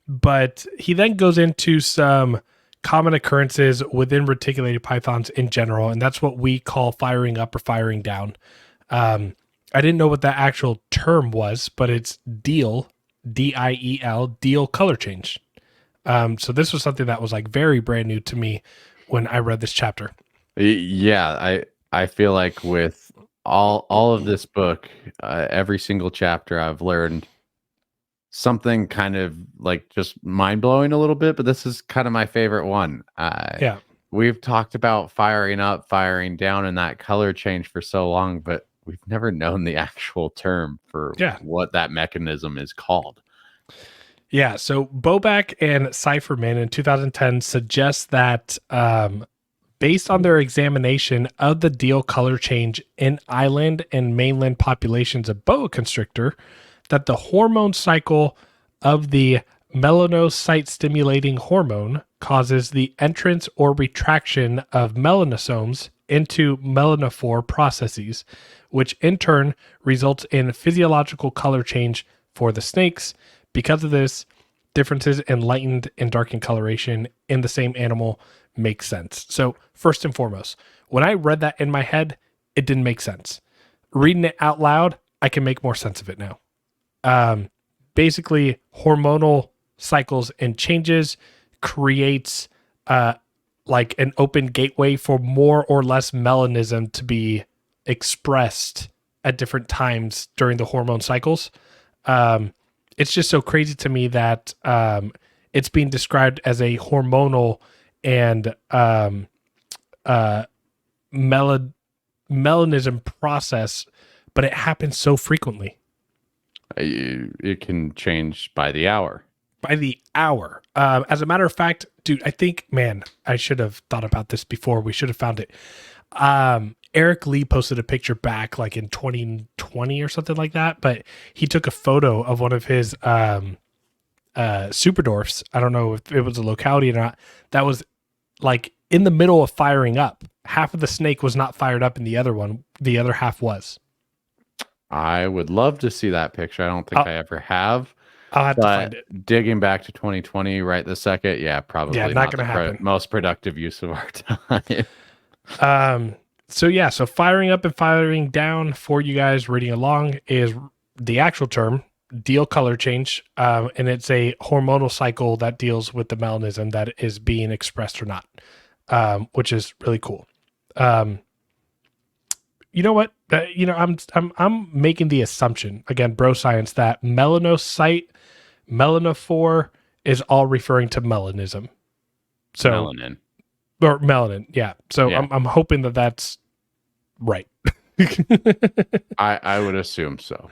But he then goes into some common occurrences within reticulated pythons in general, and that's what we call firing up or firing down. I didn't know what that actual term was, but it's Diel, Diel, Diel color change. So this was something that was like very brand new to me when I read this chapter. Yeah, I feel like with all of this book, every single chapter I've learned something kind of like just mind-blowing a little bit, but this is kind of my favorite one. Yeah. We've talked about firing up, firing down, and that color change for so long, but we've never known the actual term for what that mechanism is called. Yeah, so Bobak and Cypherman in 2010 suggest that based on their examination of the Diel color change in island and mainland populations of boa constrictor, that the hormone cycle of the melanocyte stimulating hormone causes the entrance or retraction of melanosomes into melanophore processes, which in turn results in physiological color change for the snakes. Because of this, differences in lightened and darkened coloration in the same animal make sense. So first and foremost, when I read that in my head, it didn't make sense. Reading it out loud, I can make more sense of it now. Basically, hormonal cycles and changes creates like an open gateway for more or less melanism to be expressed at different times during the hormone cycles. It's just so crazy to me that it's being described as a hormonal and melanism process, but it happens so frequently. It can change by the hour. By the hour. As a matter of fact, dude, I think, man, I should have thought about this before. We should have found it. Eric Lee posted a picture back like in 2020 or something like that, but he took a photo of one of his superdwarfs. I don't know if it was a locality or not. That was like in the middle of firing up. Half of the snake was not fired up, and the other half was. I would love to see that picture. I don't think I ever have. I'll have to find it. Digging back to 2020 right this second, probably not going to happen. Most productive use of our time. So firing up and firing down for you guys reading along is the actual term, Diel color change, and it's a hormonal cycle that deals with the melanism that is being expressed or not, which is really cool. You know what? I'm making the assumption, again, bro science, that melanocyte, melanophore is all referring to melanism. So melanin. Or melanin, yeah. So yeah. I'm hoping that that's right. I would assume so.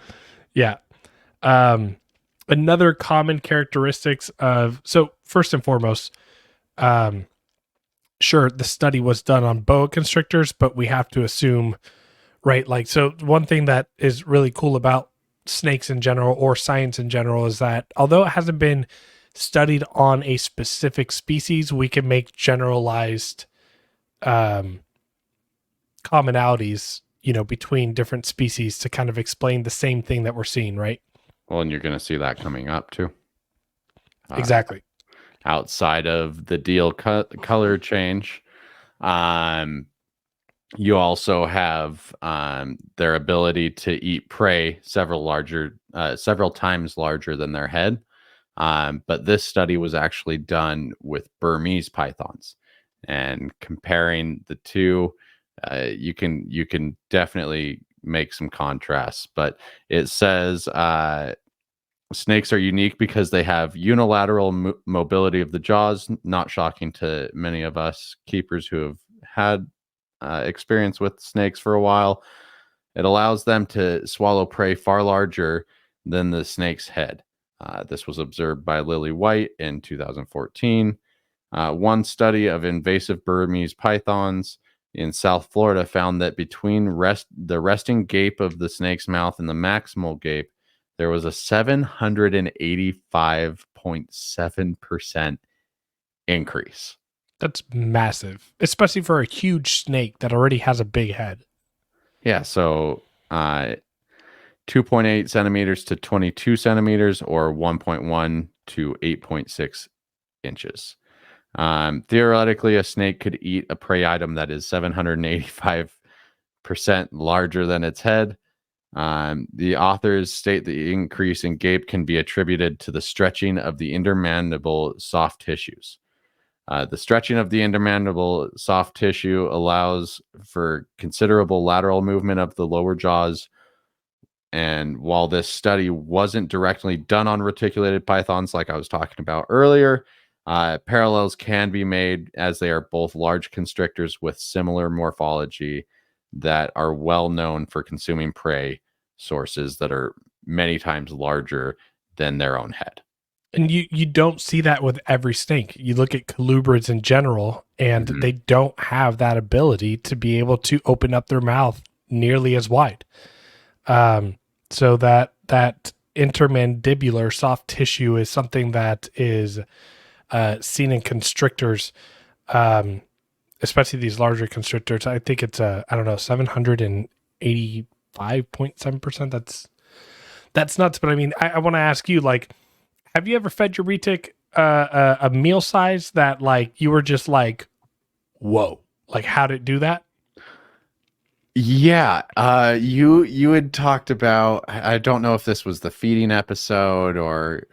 Yeah. Another common characteristics of, so first and foremost, sure, the study was done on boa constrictors, but we have to assume, right? Like, so one thing that is really cool about snakes in general or science in general is that although it hasn't been studied on a specific species, we can make generalized commonalities, between different species to kind of explain the same thing that we're seeing, right? Well, and you're going to see that coming up too. Exactly. Outside of the Diel color change, you also have their ability to eat prey several times larger than their head. But this study was actually done with Burmese pythons, and comparing the two, you can definitely make some contrasts. But it says snakes are unique because they have unilateral mobility of the jaws. Not shocking to many of us keepers who have had experience with snakes for a while. It allows them to swallow prey far larger than the snake's head. This was observed by Lily White in 2014. One study of invasive Burmese pythons in South Florida found that between the resting gape of the snake's mouth and the maximal gape, there was a 785.7% increase. That's massive, especially for a huge snake that already has a big head. Yeah, so 2.8 centimeters to 22 centimeters, or 1.1 to 8.6 inches. Theoretically, a snake could eat a prey item that is 785% larger than its head. The authors state the increase in gape can be attributed to the stretching of the intermandible soft tissues. The stretching of the intermandible soft tissue allows for considerable lateral movement of the lower jaws. And while this study wasn't directly done on reticulated pythons, like I was talking about earlier, parallels can be made, as they are both large constrictors with similar morphology that are well known for consuming prey sources that are many times larger than their own head. And you don't see that with every snake. You look at colubrids in general, and they don't have that ability to be able to open up their mouth nearly as wide. So that intermandibular soft tissue is something that is seen in constrictors, especially these larger constrictors. I think it's 785.7%. That's nuts. But I mean, I want to ask you, like, have you ever fed your retic a meal size that, like, you were just like, whoa, like, how'd it do that? Yeah, you had talked about, I don't know if this was the feeding episode or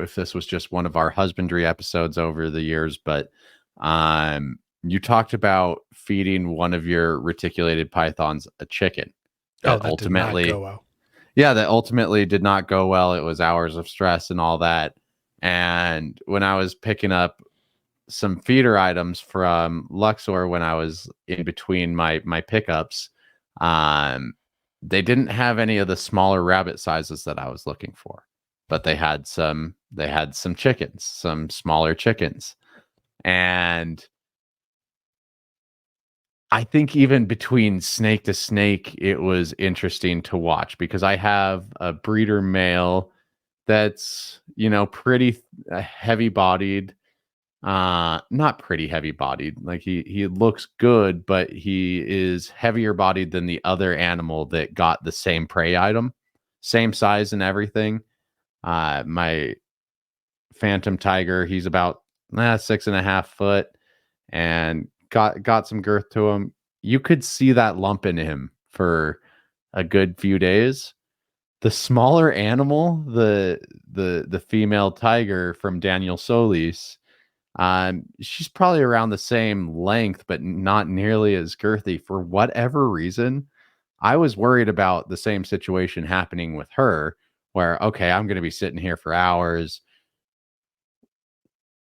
if this was just one of our husbandry episodes over the years, but you talked about feeding one of your reticulated pythons a chicken that ultimately did not go well. Yeah, that ultimately did not go well. It was hours of stress and all that. And when I was picking up some feeder items from Luxor when I was in between my pickups, they didn't have any of the smaller rabbit sizes that I was looking for, but they had some chickens, some smaller chickens. And I think even between snake to snake, it was interesting to watch, because I have a breeder male that's, pretty heavy bodied. Not pretty heavy bodied. Like he looks good, but he is heavier bodied than the other animal that got the same prey item, same size and everything. My phantom tiger, he's about 6.5 foot and got some girth to him. You could see that lump in him for a good few days. The smaller animal, the female tiger from Daniel Solis, she's probably around the same length, but not nearly as girthy. For whatever reason, I was worried about the same situation happening with her, where, okay, I'm going to be sitting here for hours.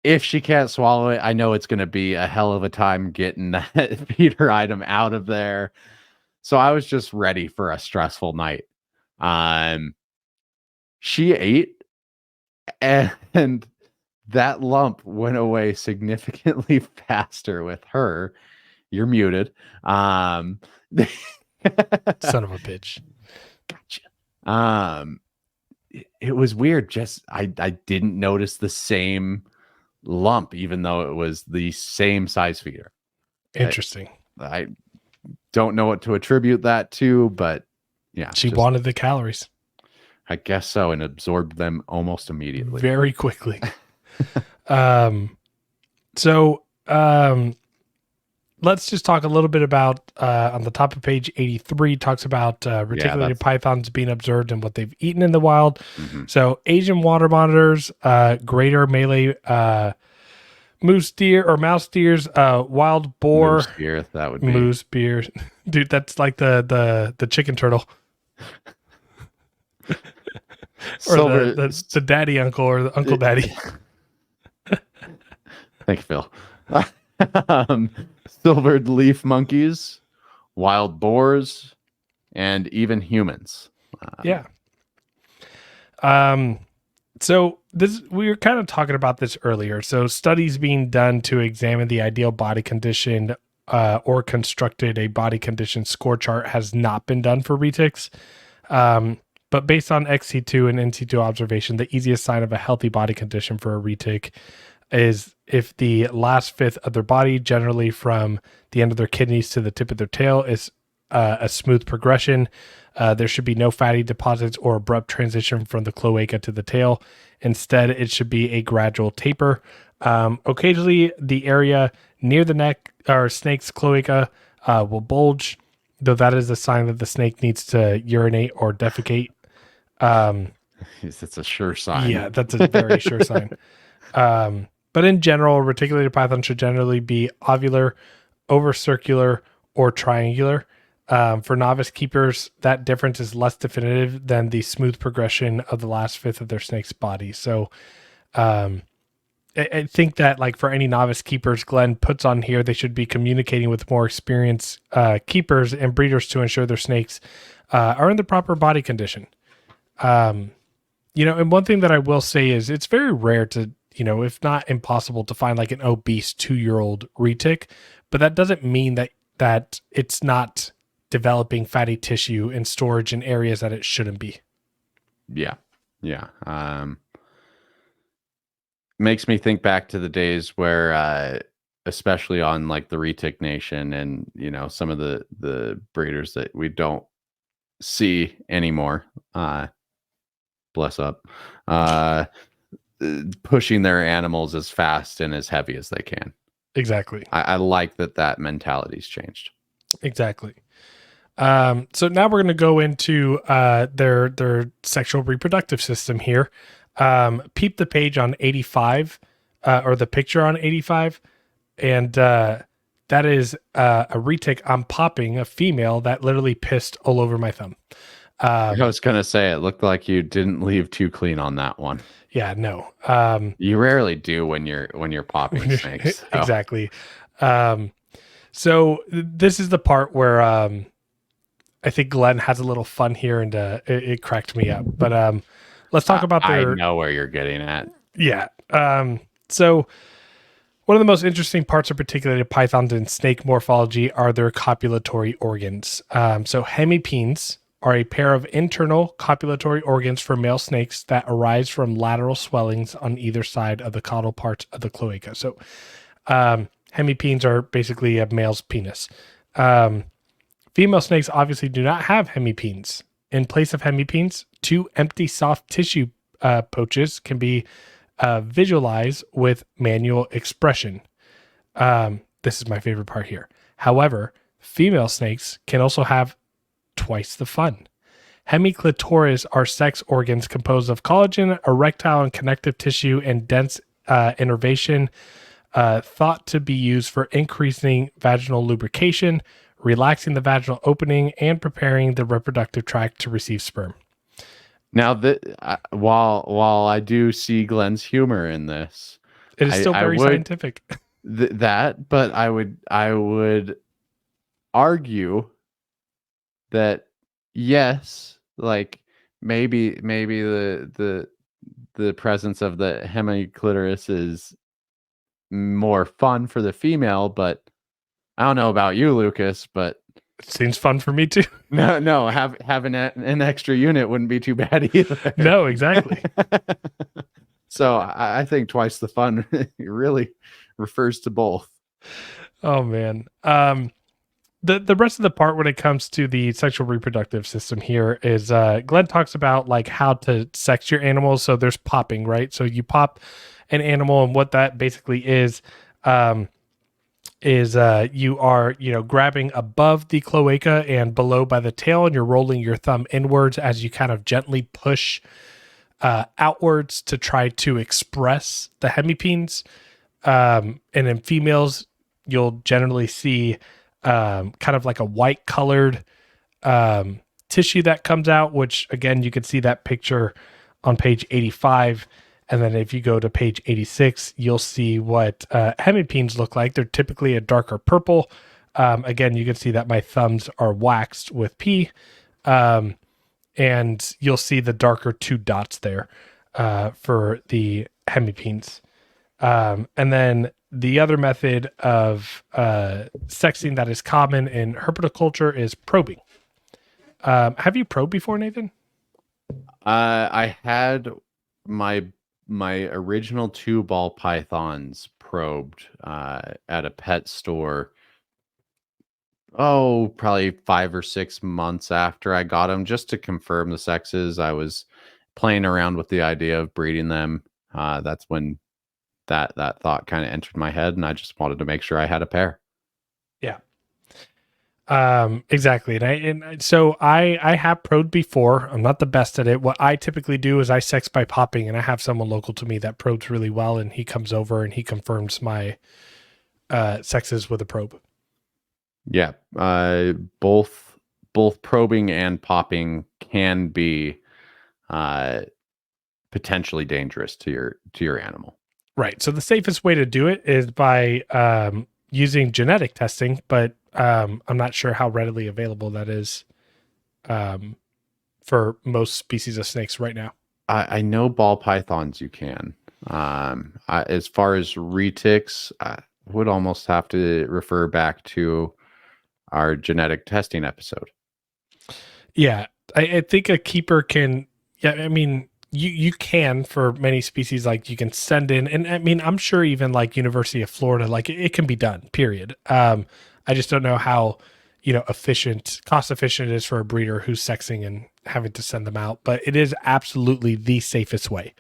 If she can't swallow it, I know it's going to be a hell of a time getting that feeder item out of there. So I was just ready for a stressful night. She ate, and that lump went away significantly faster with her. You're muted. Son of a bitch. Gotcha. It was weird. Just I didn't notice the same lump, even though it was the same size feeder. Interesting. I don't know what to attribute that to, but yeah. She wanted the calories. I guess so, and absorbed them almost immediately. Very quickly. Let's just talk a little bit about, on the top of page 83, talks about reticulated pythons being observed and what they've eaten in the wild. Mm-hmm. So Asian water monitors, greater Malay moose deer or mouse deers, wild boar. Moose deer, that would be. Moose deer. Dude, that's like the chicken turtle. Or the daddy uncle, or the uncle daddy. Thank you, Phil. Silvered leaf monkeys, wild boars, and even humans. Yeah. So we were kind of talking about this earlier. So studies being done to examine the ideal body condition or constructed a body condition score chart has not been done for retics. But based on XC2 and NC2 observation, the easiest sign of a healthy body condition for a retic is if the last fifth of their body, generally from the end of their kidneys to the tip of their tail, is a smooth progression. There should be no fatty deposits or abrupt transition from the cloaca to the tail. Instead, it should be a gradual taper. Occasionally, the area near the neck or snake's cloaca will bulge, though that is a sign that the snake needs to urinate or defecate. It's a sure sign. Yeah, that's a very sure sign. But in general, reticulated python should generally be ovular, ovircircular, or triangular. For novice keepers, that difference is less definitive than the smooth progression of the last fifth of their snake's body. So I think that, like, for any novice keepers, Glen puts on here, they should be communicating with more experienced keepers and breeders to ensure their snakes are in the proper body condition. And one thing that I will say is it's very rare to, if not impossible, to find like an obese 2-year-old retic, but that doesn't mean that it's not developing fatty tissue and storage in areas that it shouldn't be. Yeah. Makes me think back to the days where, especially on like the Retic Nation and, some of the breeders that we don't see anymore, bless up, pushing their animals as fast and as heavy as they can. Exactly. I like that mentality's changed. Exactly. So now we're going to go into their sexual reproductive system here. Peep the page on 85, or the picture on 85, and that is a retic I'm popping, a female that literally pissed all over my thumb. I was gonna say it looked like you didn't leave too clean on that one. Yeah, no. You rarely do when you're popping snakes. So. Exactly. So this is the part where I think Glen has a little fun here, and it cracked me up. But let's talk about their. I know where you're getting at. Yeah. So one of the most interesting parts of reticulated pythons in snake morphology are their copulatory organs. So hemipenes are a pair of internal copulatory organs for male snakes that arise from lateral swellings on either side of the caudal parts of the cloaca. So hemipenes are basically a male's penis. Female snakes obviously do not have hemipenes. In place of hemipenes, 2 empty soft tissue pouches can be visualized with manual expression. This is my favorite part here. However, female snakes can also have twice the fun. Hemiclitoris are sex organs composed of collagen, erectile and connective tissue, and dense innervation, thought to be used for increasing vaginal lubrication, relaxing the vaginal opening, and preparing the reproductive tract to receive sperm. Now, while I do see Glen's humor in this, it is still very scientific. But I would argue that yes, like maybe the presence of the hemiclitoris is more fun for the female, but I don't know about you, Lucas, but it seems fun for me too. No, having an extra unit wouldn't be too bad either. No, exactly. So I think twice the fun really refers to both. Oh man. The rest of the part when it comes to the sexual reproductive system here is Glen talks about like how to sex your animals. So there's popping, right? So you pop an animal, and what that basically is you are, grabbing above the cloaca and below by the tail, and you're rolling your thumb inwards as you kind of gently push outwards to try to express the hemipenes. And in females, you'll generally see kind of like a white colored tissue that comes out, which again, you can see that picture on page 85. And then if you go to page 86, you'll see what hemipenes look like. They're typically a darker purple. Again, you can see that my thumbs are waxed with P. And you'll see the darker 2 dots there for the hemipenes. And then the other method of sexing that is common in herpetoculture is probing. Have you probed before, Nathan? I had my my original 2 ball pythons probed at a pet store. Oh, probably 5 or 6 months after I got them, just to confirm the sexes. I was playing around with the idea of breeding them. That's when that thought kind of entered my head, and I just wanted to make sure I had a pair. Yeah. Exactly. So I have probed before. I'm not the best at it. What I typically do is I sex by popping, and I have someone local to me that probes really well, and he comes over and he confirms my sexes with a probe. Yeah, both probing and popping can be potentially dangerous to your animal. Right. So the safest way to do it is by using genetic testing, but I'm not sure how readily available that is for most species of snakes right now. I know ball pythons you can. As far as retics, I would almost have to refer back to our genetic testing episode. Yeah, I think a keeper can. Yeah, I mean, you can for many species, like you can send in, and I mean, I'm sure even like University of Florida, like it can be done. Period. I just don't know how cost efficient it is for a breeder who's sexing and having to send them out, but it is absolutely the safest way.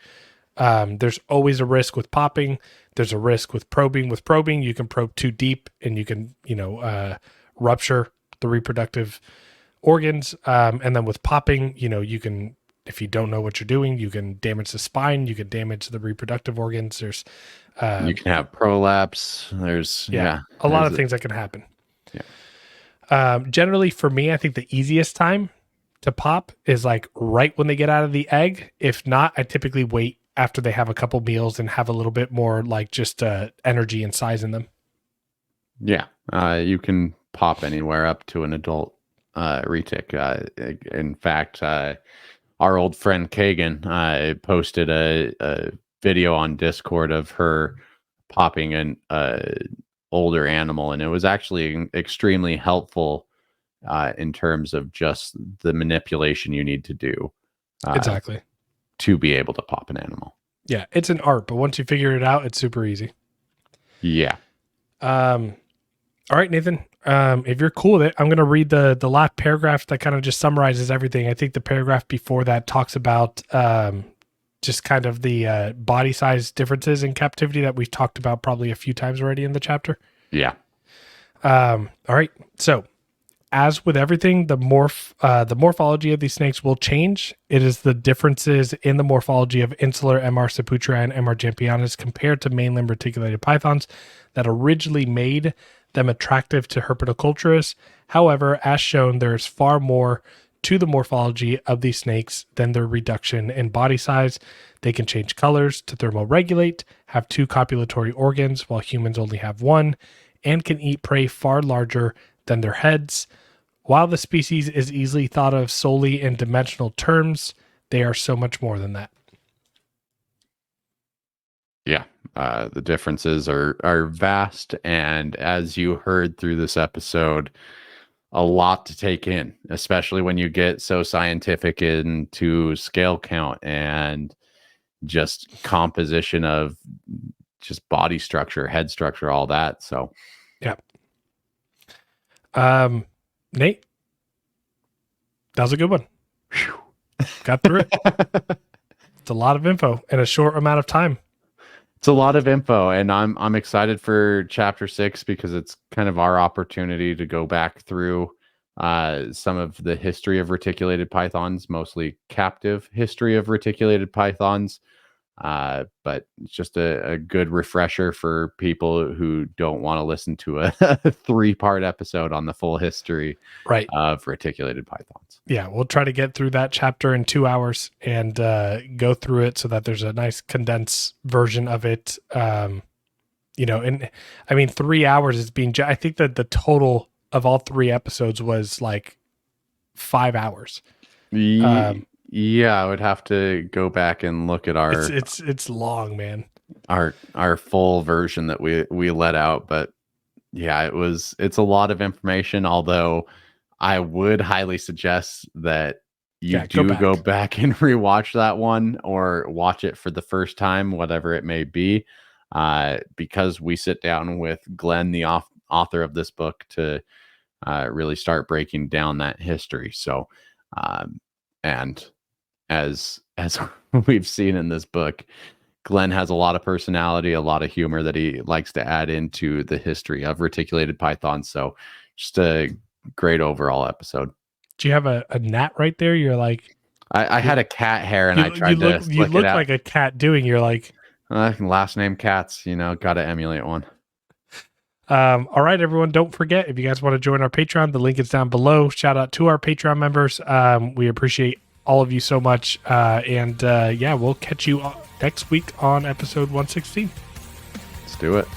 There's always a risk with popping. There's a risk with probing. With probing, you can probe too deep, and you can rupture the reproductive organs. And then with popping, you can, if you don't know what you're doing, you can damage the spine, you can damage the reproductive organs. There's You can have prolapse. There's a lot of things that can happen. Yeah. Generally for me, I think the easiest time to pop is like right when they get out of the egg. If not, I typically wait after they have a couple meals and have a little bit more like just energy and size in them. Yeah. You can pop anywhere up to an adult retic. In fact, our old friend Kagan posted a video on Discord of her popping an older animal, and it was actually extremely helpful in terms of just the manipulation you need to do Exactly. to be able to pop an animal. Yeah, it's an art, but once you figure it out, it's super easy. Yeah. All right, Nathan. If you're cool with it, I'm going to read the last paragraph that kind of just summarizes everything. I think the paragraph before that talks about just kind of the body size differences in captivity that we've talked about probably a few times already in the chapter. Yeah. All right. So, as with everything, the morphology of these snakes will change. It is the differences in the morphology of insular MR Saputri and MR Jampianus compared to mainland reticulated pythons that originally made them attractive to herpetoculturists. However, as shown, there's far more to the morphology of these snakes than their reduction in body size. They can change colors to thermoregulate, have 2 copulatory organs while humans only have 1, and can eat prey far larger than their heads. While the species is easily thought of solely in dimensional terms, they are so much more than that. Yeah. The differences are vast, and as you heard through this episode, a lot to take in, especially when you get so scientific into scale count and just composition of just body structure, head structure, all that. So, yeah. Nate, that was a good one. whew. Got through it. It's a lot of info in a short amount of time. It's a lot of info, and I'm excited for chapter 6 because it's kind of our opportunity to go back through some of the history of reticulated pythons, mostly captive history of reticulated pythons. But it's just a good refresher for people who don't want to listen to a 3-part episode on the full history of reticulated pythons. Yeah, we'll try to get through that chapter in 2 hours and go through it so that there's a nice condensed version of it. And I mean, 3 hours is being, I think that the total of all 3 episodes was like 5 hours. Yeah, I would have to go back and look at our it's long, man. Our full version that we let out, but yeah, it's a lot of information, although I would highly suggest that you go do back. go back and rewatch that one or watch it for the first time, whatever it may be, because we sit down with Glen, the author of this book, to really start breaking down that history. So, and as we've seen in this book, Glen has a lot of personality, a lot of humor that he likes to add into the history of reticulated pythons. So, just a great overall episode. Do you have a gnat right there? You're like, I had a cat hair and I tried to you flick it look out. like a cat doing. You're like, Last name cats, got to emulate one. all right, everyone. Don't forget, if you guys want to join our Patreon, the link is down below. Shout out to our Patreon members. We appreciate all of you so much. And yeah, we'll catch you next week on episode 116. Let's do it.